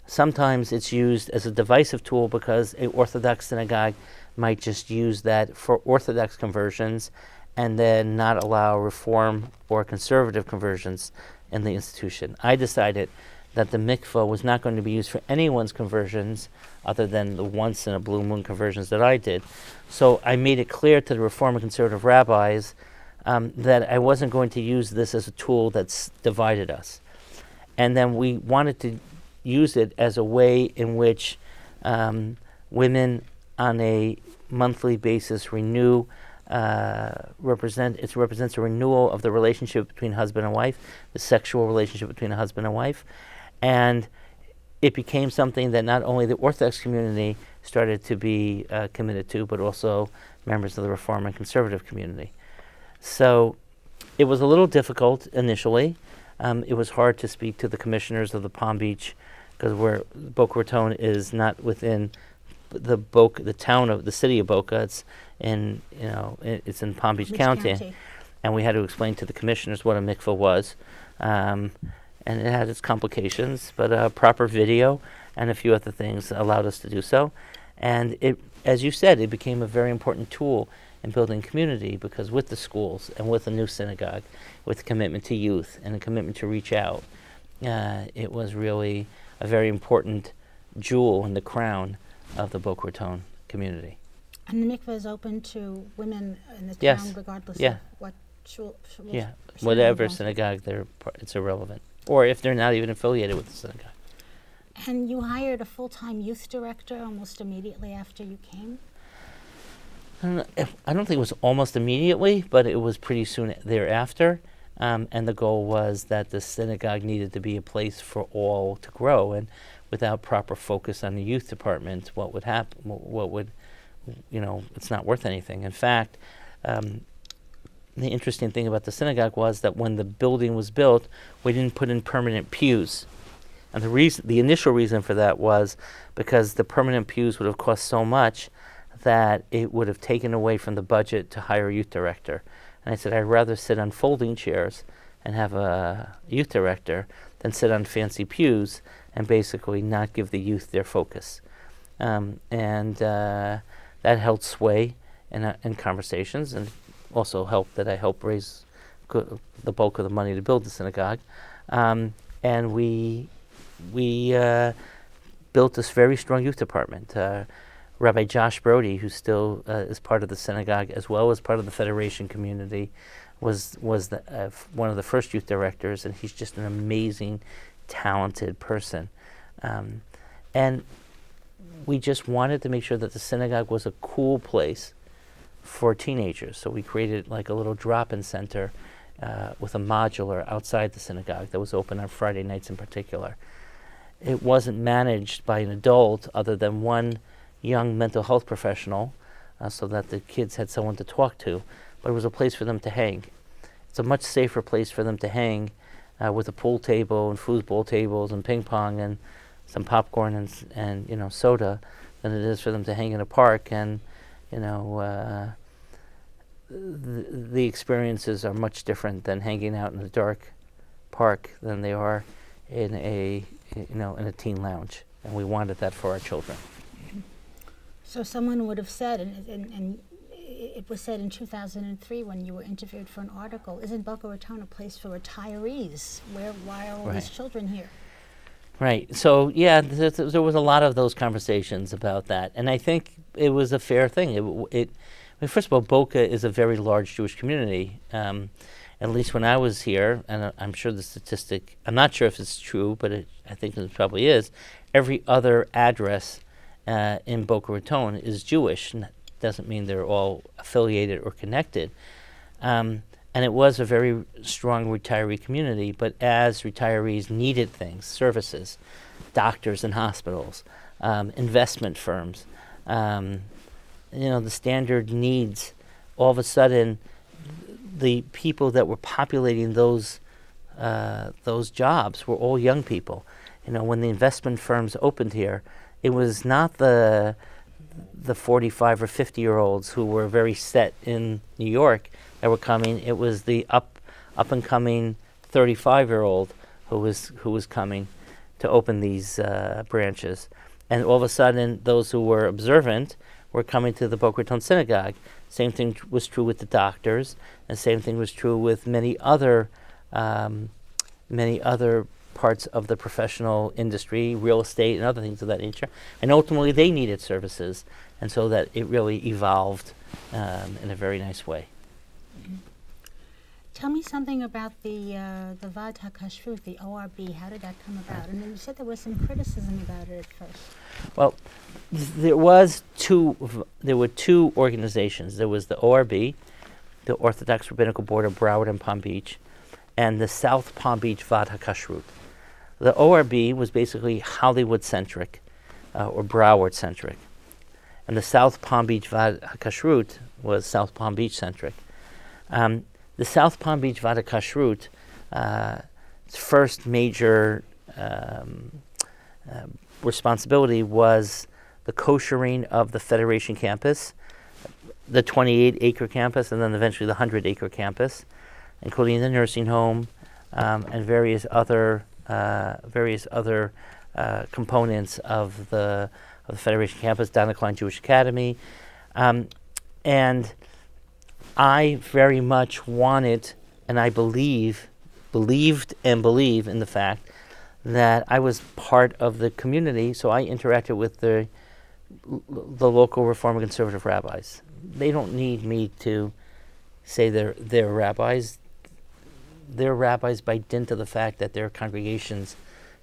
sometimes it's used as a divisive tool because an Orthodox synagogue might just use that for Orthodox conversions and then not allow Reform or conservative conversions in the institution. I decided that the mikvah was not going to be used for anyone's conversions other than the once in a blue moon conversions that I did. So I made it clear to the Reform and conservative rabbis that I wasn't going to use this as a tool that's divided us. And then we wanted to use it as a way in which women on a monthly basis renew represents a renewal of the relationship between husband and wife, the sexual relationship between a husband and wife, and it became something that not only the Orthodox community started to be committed to, but also members of the Reform and Conservative community. So it was a little difficult initially. It was hard to speak to the commissioners of the Palm Beach, because Boca Raton is not within the town of the city of Boca. It's in it's in Palm Beach County, and we had to explain to the commissioners what a mikveh was, and it had its complications. But proper video and a few other things allowed us to do so, and it, as you said, it became a very important tool in building community, because with the schools and with the new synagogue, with the commitment to youth and the commitment to reach out, it was really a very important jewel in the crown of the Boca Raton community. And the mikveh is open to women in the Yes. town, regardless Yeah. of what shul. Yeah, whatever synagogue it's irrelevant, or if they're not even affiliated with the synagogue. And you hired a full-time youth director almost immediately after you came? I don't think it was almost immediately, but it was pretty soon thereafter. And the goal was that the synagogue needed to be a place for all to grow. And without proper focus on the youth department, what would happen? It's not worth anything. In fact, the interesting thing about the synagogue was that when the building was built, we didn't put in permanent pews. And the initial reason for that was because the permanent pews would have cost so much that it would have taken away from the budget to hire a youth director. And I said, I'd rather sit on folding chairs and have a youth director than sit on fancy pews and basically not give the youth their focus. And that held sway in conversations, and also helped that I helped raise the bulk of the money to build the synagogue. And we built this very strong youth department. Rabbi Josh Brody, who still is part of the synagogue as well as part of the Federation community, was one of the first youth directors, and he's just an amazing, talented person. And we just wanted to make sure that the synagogue was a cool place for teenagers. So we created like a little drop-in center with a modular outside the synagogue that was open on Friday nights in particular. It wasn't managed by an adult other than one young mental health professional, so that the kids had someone to talk to, but it was a place for them to hang. It's a much safer place for them to hang with a pool table and foosball tables and ping pong and some popcorn and soda than it is for them to hang in a park. And the experiences are much different than hanging out in a dark park than they are in a teen lounge, and we wanted that for our children. So someone would have said, and it was said in 2003 when you were interviewed for an article, isn't Boca Raton a place for retirees? Why are all these children here? Right. So, yeah, there was a lot of those conversations about that. And I think it was a fair thing. First of all, Boca is a very large Jewish community. At least when I was here, and I'm sure the statistic, I'm not sure if it's true, but I think it probably is, every other address in Boca Raton is Jewish. And that doesn't mean they're all affiliated or connected. And it was a very strong retiree community, but as retirees needed things, services, doctors and hospitals, investment firms, the standard needs, all of a sudden the people that were populating those jobs were all young people. When the investment firms opened here, it was not the 45 or 50-year-olds who were very set in New York that were coming. It was the up and coming 35-year-old who was coming to open these branches. And all of a sudden, those who were observant were coming to the Boca Raton synagogue. Same thing was true with the doctors, and same thing was true with many other parts of the professional industry, real estate and other things of that nature. And ultimately they needed services, and so that it really evolved in a very nice way. Mm-hmm. Tell me something about the Vaad HaKashrut, the ORB. How did that come about? And you said there was some criticism about it at first. Well, There were two organizations. There was the ORB, the Orthodox Rabbinical Board of Broward and Palm Beach, and the South Palm Beach Vad HaKashrut. The ORB was basically Hollywood-centric, or Broward-centric. And the South Palm Beach Vad HaKashrut was South Palm Beach-centric. The South Palm Beach Vad HaKashrut, its first major responsibility was the koshering of the Federation campus, the 28-acre campus, and then eventually the 100-acre campus, including the nursing home and various other components of the Federation campus, Donna Klein Jewish Academy, and I very much wanted, and I believed and believe in the fact that I was part of the community, so I interacted with the local Reform and Conservative rabbis. They don't need me to say they're rabbis. They're rabbis by dint of the fact that their congregations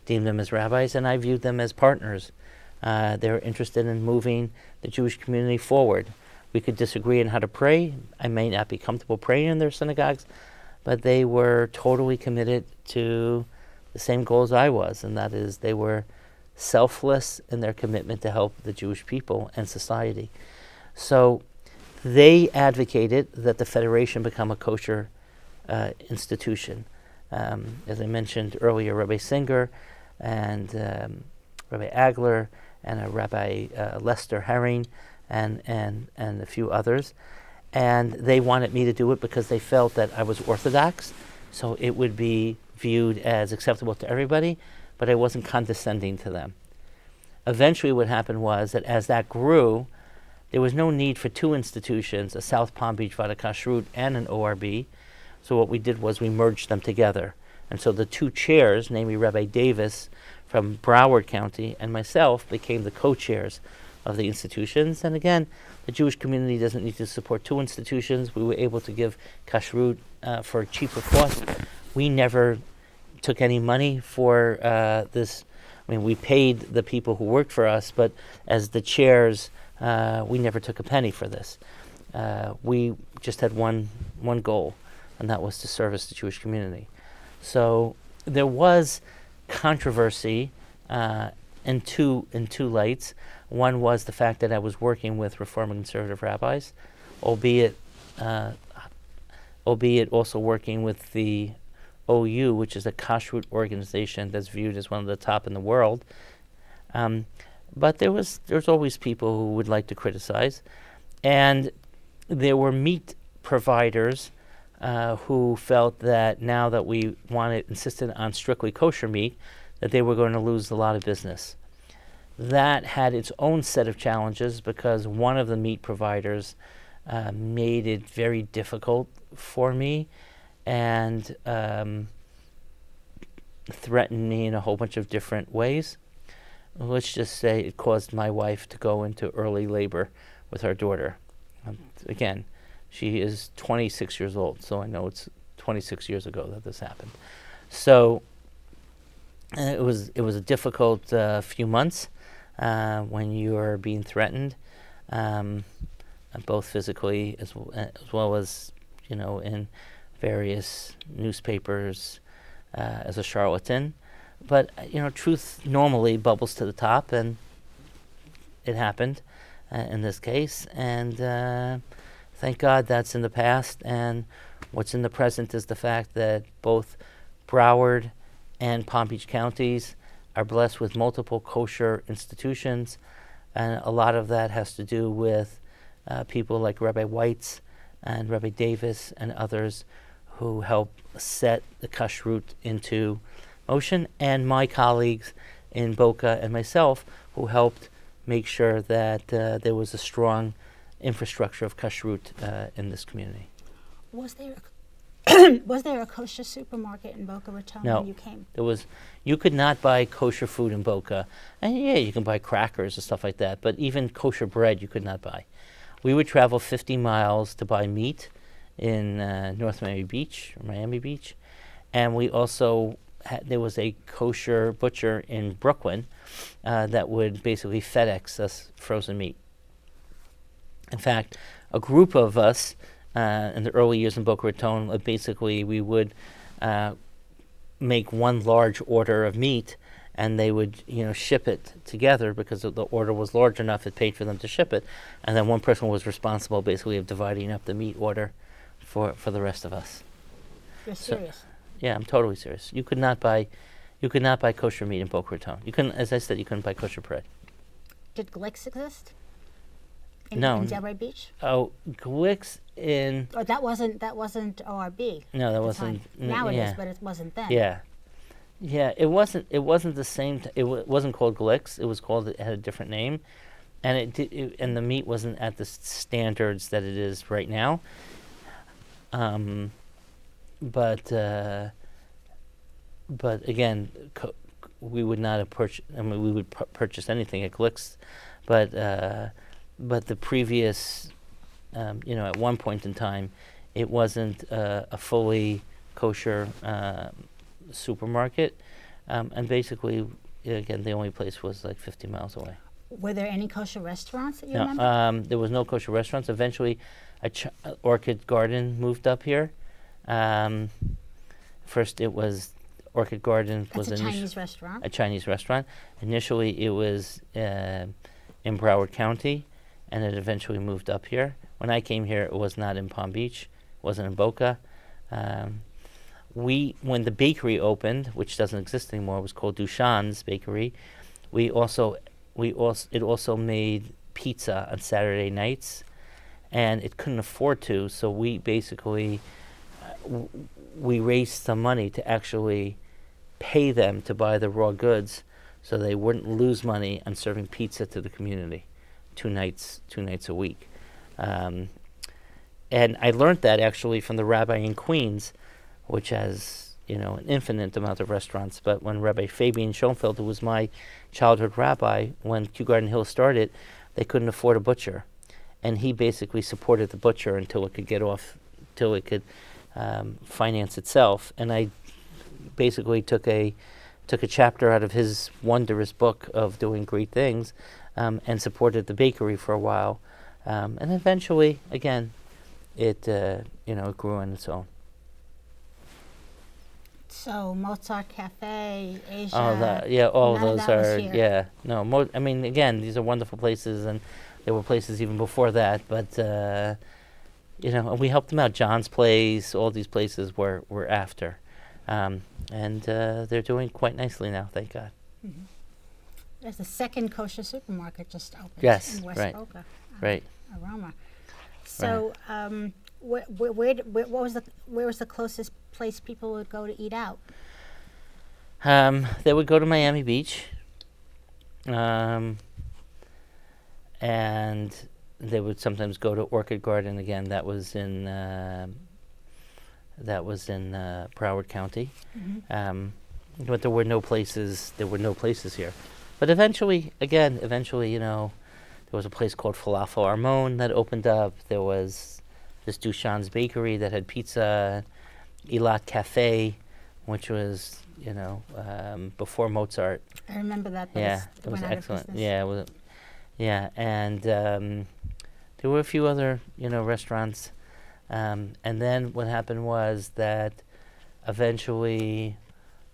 deem them as rabbis, and I viewed them as partners. They're interested in moving the Jewish community forward. We could disagree on how to pray. I may not be comfortable praying in their synagogues, but they were totally committed to the same goals I was, and that is they were selfless in their commitment to help the Jewish people and society. So they advocated that the Federation become a kosher institution. As I mentioned earlier, Rabbi Singer and Rabbi Agler and Rabbi Lester Herring and a few others. And they wanted me to do it because they felt that I was Orthodox, so it would be viewed as acceptable to everybody, but I wasn't condescending to them. Eventually what happened was that as that grew, there was no need for two institutions, a South Palm Beach Vad HaKashrut and an ORB. So what we did was we merged them together. And so the two chairs, namely Rabbi Davis from Broward County and myself, became the co-chairs of the institutions. And again, the Jewish community doesn't need to support two institutions. We were able to give kashrut for a cheaper cost. We never took any money for this. I mean, we paid the people who worked for us, but as the chairs, we never took a penny for this. We just had one goal, and that was to service the Jewish community. So there was controversy in two lights. One was the fact that I was working with Reform and Conservative rabbis, albeit also working with the OU, which is a kashrut organization that's viewed as one of the top in the world. But there's always people who would like to criticize. And there were meat providers who felt that now that we insisted on strictly kosher meat, that they were going to lose a lot of business. That had its own set of challenges because one of the meat providers made it very difficult for me and threatened me in a whole bunch of different ways. Let's just say it caused my wife to go into early labor with our daughter. Again, she is 26 years old, so I know it's 26 years ago that this happened. So it was a difficult few months when you are being threatened, both physically as well as in various newspapers as a charlatan. But truth normally bubbles to the top, and it happened in this case. And thank God that's in the past. And what's in the present is the fact that both Broward and Palm Beach counties are blessed with multiple kosher institutions, and a lot of that has to do with people like Rabbi Weitz and Rabbi Davis and others who help set the kashrut into motion, and my colleagues in Boca and myself who helped make sure that there was a strong infrastructure of kashrut in this community. Was there a kosher supermarket in Boca Raton No, when you came? You could not buy kosher food in Boca. And yeah, you can buy crackers and stuff like that, but even kosher bread you could not buy. We would travel 50 miles to buy meat in North Miami Beach, or Miami Beach, and we also there was a kosher butcher in Brooklyn that would basically FedEx us frozen meat. In fact, a group of us in the early years in Boca Raton, basically we would make one large order of meat, and they would, ship it together because the order was large enough. It paid for them to ship it, and then one person was responsible, basically, of dividing up the meat order for the rest of us. You're serious? Yeah, I'm totally serious. You could not buy kosher meat in Boca Raton. You couldn't, as I said, you couldn't buy kosher bread. Did Glicks exist? No. In Delray Beach? Oh, Glicks in. Oh, that wasn't ORB. No, that at the wasn't. time. Now it yeah. is, but it wasn't then. Yeah, yeah. It wasn't the same. It wasn't called Glicks. It was called. It had a different name, and and the meat wasn't at the standards that it is right now. But again, we would not have purchased. I mean, we would purchase anything at Glicks, but the previous, at one point in time, it wasn't a fully kosher supermarket, and basically, again, the only place was like 50 miles away. Were there any kosher restaurants that you No, remember? there was no kosher restaurants. Eventually, Orchid Garden moved up here. First, it was Orchid Garden That's was a Chinese restaurant. a Chinese restaurant. Initially, it was in Broward County, and it eventually moved up here. When I came here, it was not in Palm Beach, it wasn't in Boca. When the bakery opened, which doesn't exist anymore, it was called Dushan's Bakery. It also made pizza on Saturday nights, and it couldn't afford to, so we basically we raised some money to actually pay them to buy the raw goods, so they wouldn't lose money on serving pizza to the community, two nights a week. And I learned that actually from the rabbi in Queens, which has an infinite amount of restaurants. But when Rabbi Fabian Schoenfeld, who was my childhood rabbi, when Kew Garden Hill started, they couldn't afford a butcher, and he basically supported the butcher until it could finance itself. And I basically took a chapter out of his wondrous book of doing great things, and supported the bakery for a while, and eventually, again, it grew on its own. So Mozart Cafe, Asia. All none of those that was are here. No. I mean, again, these are wonderful places, and there were places even before that. But and we helped them out. John's Place, all these places were after, and they're doing quite nicely now. Thank God. Mm-hmm. There's a second kosher supermarket just opened in West right. Boca. Right. Aroma. So, where was the closest place people would go to eat out? They would go to Miami Beach, and they would sometimes go to Orchid Garden again. That was in Broward County. Mm-hmm. But there were no places. There were no places here. But eventually, there was a place called Falafel Armon that opened up. There was this Dushan's Bakery that had pizza. Eilat Cafe, which was, before Mozart. I remember that. But Yeah, it was went out of excellent. business. Yeah, it was. Yeah, and there were a few other, restaurants. And then what happened was that eventually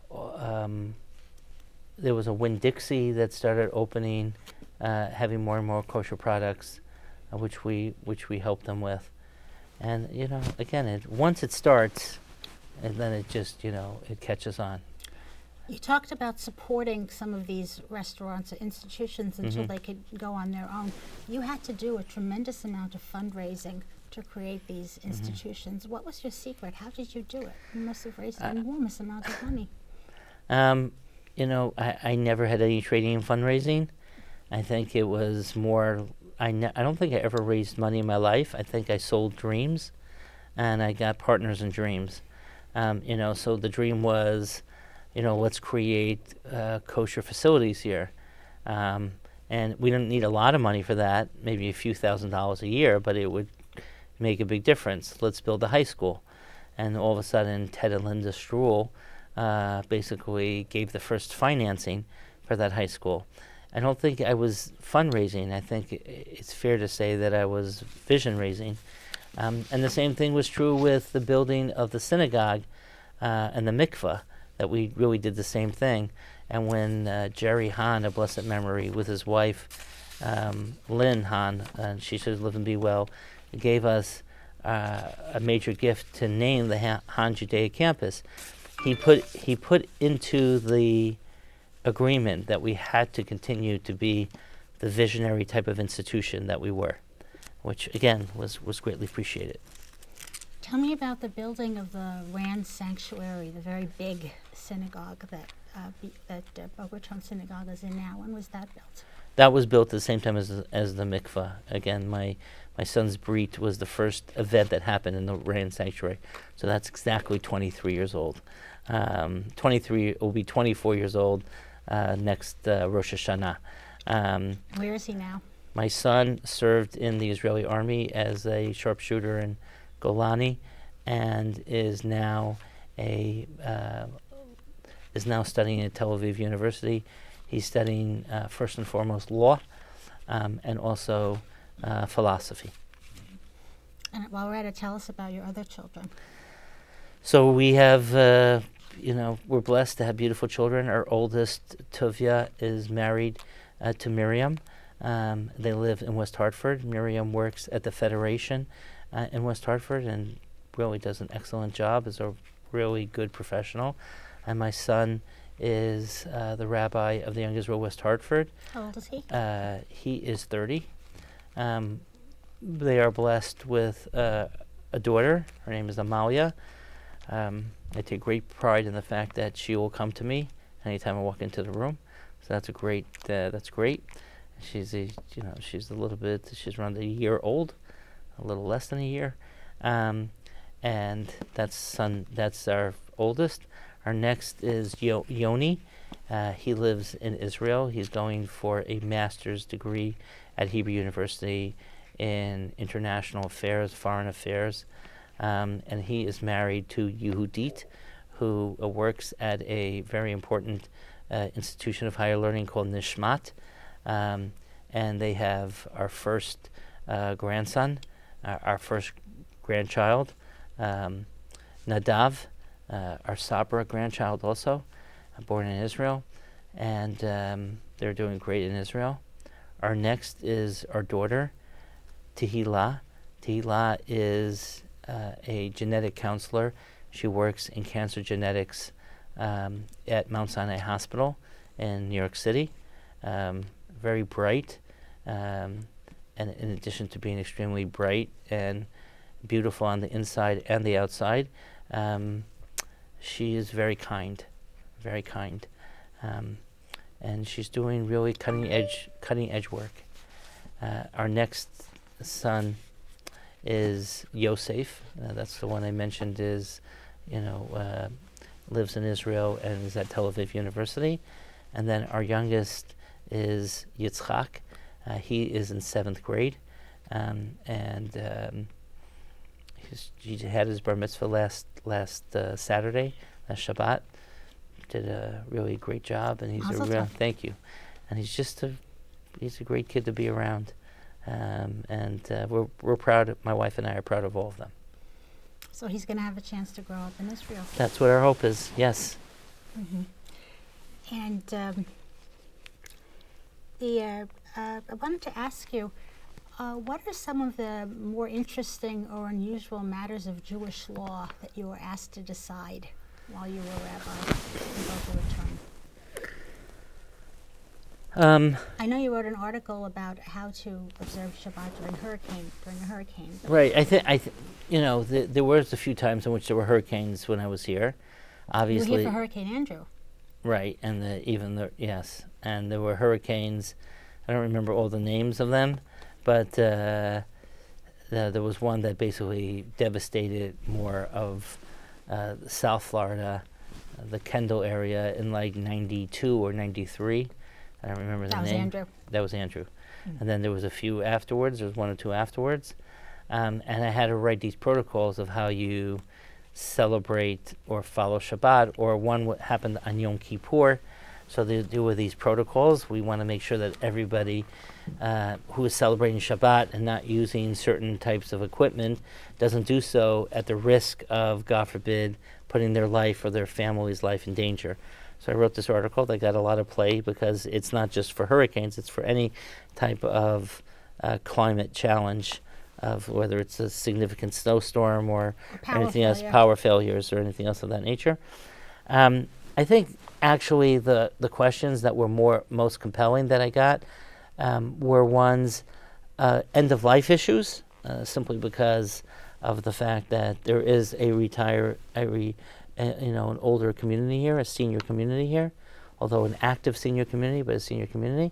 there was a Winn-Dixie that started opening, having more and more kosher products, which we helped them with. And again, once it starts, and then it just it catches on. You talked about supporting some of these restaurants or institutions until Mm-hmm. they could go on their own. You had to do a tremendous amount of fundraising to create these Mm-hmm. institutions. What was your secret? How did you do it? You must have raised an enormous amount of money. I never had any training in fundraising. I think it was more. I don't think I ever raised money in my life. I think I sold dreams, and I got partners in dreams. So the dream was, let's create kosher facilities here. And we didn't need a lot of money for that, maybe a few $1,000s a year, but it would make a big difference. Let's build a high school. And all of a sudden, Ted and Linda Struhl basically gave the first financing for that high school. I don't think I was fundraising. I think it's fair to say that I was vision raising. And the same thing was true with the building of the synagogue and the mikveh, that we really did the same thing. And when Jerry Hahn, of blessed memory, with his wife, Lynn Hahn, and she should live and be well, gave us a major gift to name the Hahn Judaic campus. He put into the agreement that we had to continue to be the visionary type of institution that we were, which again was greatly appreciated. Tell me about the building of the Rand Sanctuary, the very big synagogue that Boca Raton Synagogue is in now. When was that built? That was built at the same time as the mikveh. Again, my son's Brit was the first event that happened in the Rand Sanctuary, so that's exactly 23 years old. 23 will be 24 years old next Rosh Hashanah. Where is he now? My son served in the Israeli army as a sharpshooter in Golani, and is now studying at Tel Aviv University. He's studying first and foremost law, and also philosophy. And while we're at it, tell us about your other children. So we have, we're blessed to have beautiful children. Our oldest, Tuvia, is married to Miriam. They live in West Hartford. Miriam works at the Federation in West Hartford and really does an excellent job, is a really good professional. And my son is the rabbi of the Young Israel West Hartford. How old is he? He is 30. They are blessed with a daughter. Her name is Amalia. I take great pride in the fact that she will come to me anytime I walk into the room. So that's great. She's she's around a year old, a little less than a year, and that's our oldest. Our next is Yoni. He lives in Israel. He's going for a master's degree at Hebrew University in international affairs, foreign affairs, and he is married to Yehudit, who works at a very important institution of higher learning called Schmidt. And they have our first grandson, our first grandchild, Nadav, our Sabra grandchild also, born in Israel, and they're doing great in Israel. Our next is our daughter, Tehillah. Tehillah is a genetic counselor. She works in cancer genetics at Mount Sinai Hospital in New York City. Very bright, and in addition to being extremely bright and beautiful on the inside and the outside, she is very kind, and she's doing really cutting edge work. Our next son is Yosef. That's the one I mentioned. Lives in Israel and is at Tel Aviv University, and then our youngest is Yitzchak. He is in 7th grade, and he had his bar mitzvah last Saturday, last Shabbat. Did a really great job, and thank you. And he's a great kid to be around, and we're proud. My wife and I are proud of all of them. So he's going to have a chance to grow up in Israel. That's what our hope is. Yes. Mm-hmm. And I wanted to ask you, what are some of the more interesting or unusual matters of Jewish law that you were asked to decide while you were rabbi in Boca Raton? I know you wrote an article about how to observe Shabbat during a hurricane. Right. There was a few times in which there were hurricanes when I was here. Obviously, you were here for Hurricane Andrew. Right, and and there were hurricanes. I don't remember all the names of them, but there was one that basically devastated more of South Florida, the Kendall area in like 92 or 93. I don't remember the name. That was Andrew. Mm-hmm. And then there was a few afterwards. There was one or two afterwards. And I had to write these protocols of how you celebrate or follow Shabbat, or one what happened on Yom Kippur. So they do with these protocols. We want to make sure that everybody who is celebrating Shabbat and not using certain types of equipment doesn't do so at the risk of, God forbid, putting their life or their family's life in danger. So I wrote this article that got a lot of play because it's not just for hurricanes, it's for any type of climate challenge, of whether it's a significant snowstorm or anything else, power failures or anything else of that nature. I think actually the questions that were most compelling that I got were ones end of life issues, simply because of the fact that there is an older community here, a senior community here, although an active senior community, but a senior community,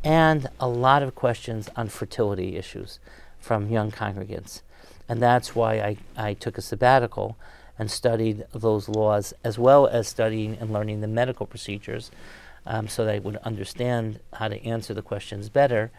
and a lot of questions on fertility issues from young congregants. And that's why I took a sabbatical and studied those laws, as well as studying and learning the medical procedures, so that I would understand how to answer the questions better.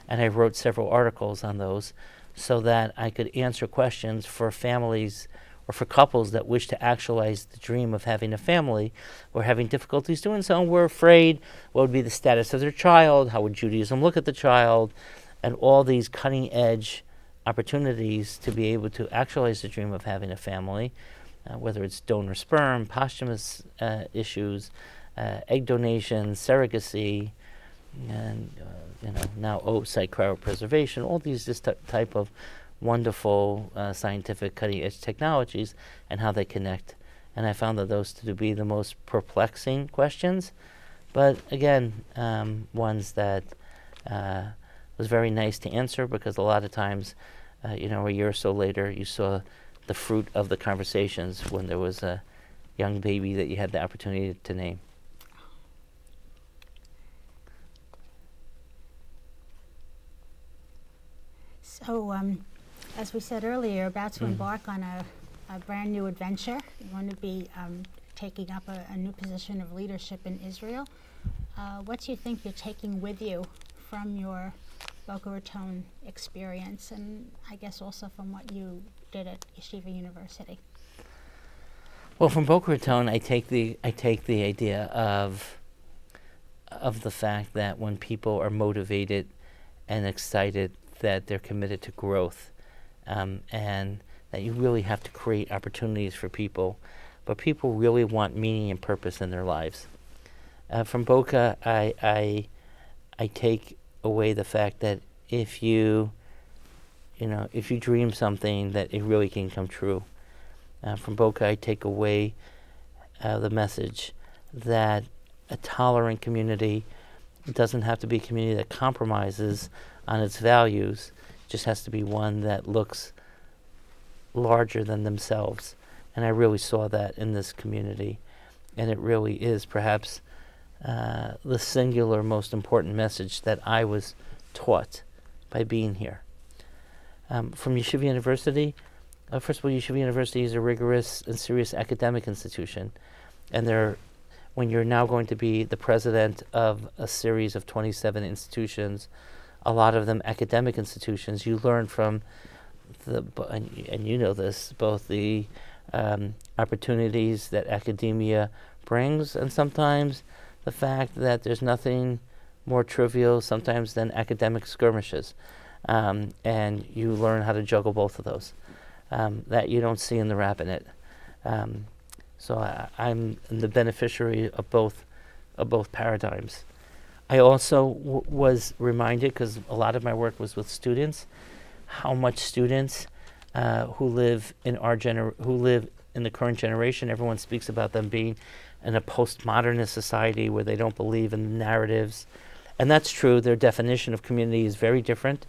And I wrote several articles on those so that I could answer questions for families or for couples that wish to actualize the dream of having a family or having difficulties doing so and were afraid what would be the status of their child, how would Judaism look at the child, and all these cutting edge opportunities to be able to actualize the dream of having a family, whether it's donor sperm, posthumous issues, egg donation, surrogacy, and now oocyte cryopreservation, all these type of wonderful scientific cutting edge technologies and how they connect. And I found that those to be the most perplexing questions, but again, ones that was very nice to answer, because a lot of times, a year or so later, you saw the fruit of the conversations when there was a young baby that you had the opportunity to name. So, as we said earlier, about to embark on a brand new adventure. You want to be taking up a new position of leadership in Israel. What do you think you're taking with you from your Boca Raton experience, and I guess also from what you did at Yeshiva University? Well, from Boca Raton, I take the idea of the fact that when people are motivated and excited, that they're committed to growth, and that you really have to create opportunities for people, but people really want meaning and purpose in their lives. From Boca, I take away the fact that if you dream something, that it really can come true. From Boca, I take away the message that a tolerant community doesn't have to be a community that compromises on its values. It just has to be one that looks larger than themselves. And I really saw that in this community. And it really is perhaps the singular most important message that I was taught by being here. From Yeshiva University, first of all, Yeshiva University is a rigorous and serious academic institution. And when you're now going to be the president of a series of 27 institutions, a lot of them academic institutions, you learn from and you know this, both the opportunities that academia brings, and sometimes the fact that there's nothing more trivial sometimes than academic skirmishes. And you learn how to juggle both of those that you don't see in the rabbinate. So I'm the beneficiary of both paradigms. I also was reminded, because a lot of my work was with students, how much students who live in the current generation, everyone speaks about them being in a postmodernist society where they don't believe in narratives. And that's true. Their definition of community is very different.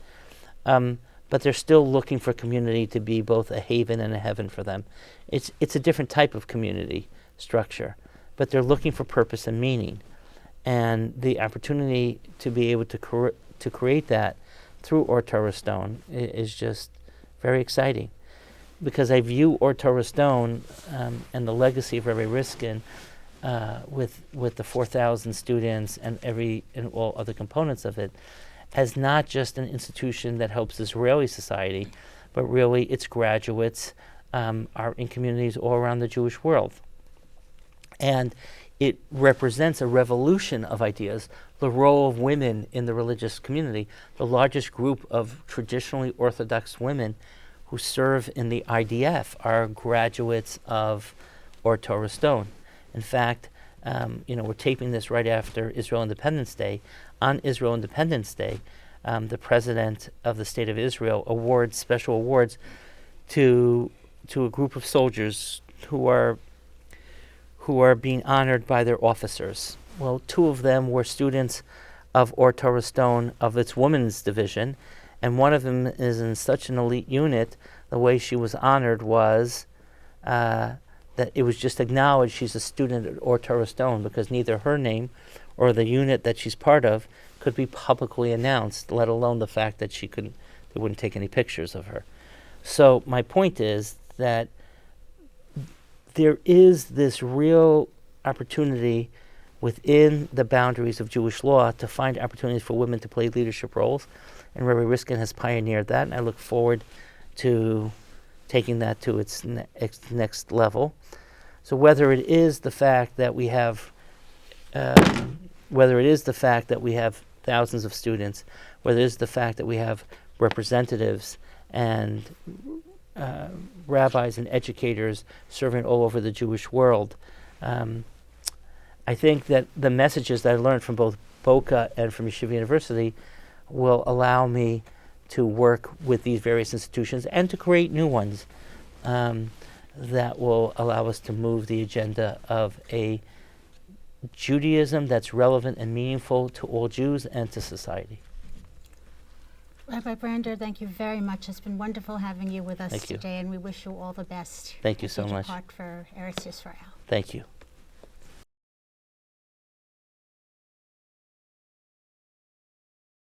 But they're still looking for community to be both a haven and a heaven for them. It's a different type of community structure, but they're looking for purpose and meaning. And the opportunity to be able to create that through Or Torah Stone is just very exciting, because I view Or Torah Stone and the legacy of Rabbi Riskin with the 4,000 students and all other components of it as not just an institution that helps Israeli society, but really its graduates are in communities all around the Jewish world. And it represents a revolution of ideas, the role of women in the religious community. The largest group of traditionally Orthodox women who serve in the IDF are graduates of Or Torah Stone. In fact, we're taping this right after Israel Independence Day. On Israel Independence Day, the president of the state of Israel awards special awards to a group of soldiers who are being honored by their officers. Well, 2 of them were students of Or Torah Stone of its women's division, and one of them is in such an elite unit. The way she was honored was that it was just acknowledged she's a student at Or Torah Stone, because neither her name or the unit that she's part of could be publicly announced, let alone the fact that they wouldn't take any pictures of her. So my point is that there is this real opportunity within the boundaries of Jewish law to find opportunities for women to play leadership roles, and Rabbi Riskin has pioneered that, and I look forward to taking that to its next level. So whether it is the fact that we have thousands of students, whether it is the fact that we have representatives and rabbis and educators serving all over the Jewish world, I think that the messages that I learned from both Boca and from Yeshiva University will allow me to work with these various institutions and to create new ones that will allow us to move the agenda of a Judaism that's relevant and meaningful to all Jews and to society. Rabbi Brander, thank you very much. It's been wonderful having you with us Thank you. today, and we wish you all the best. Thank you so much. Part for Eretz Yisrael. Thank you.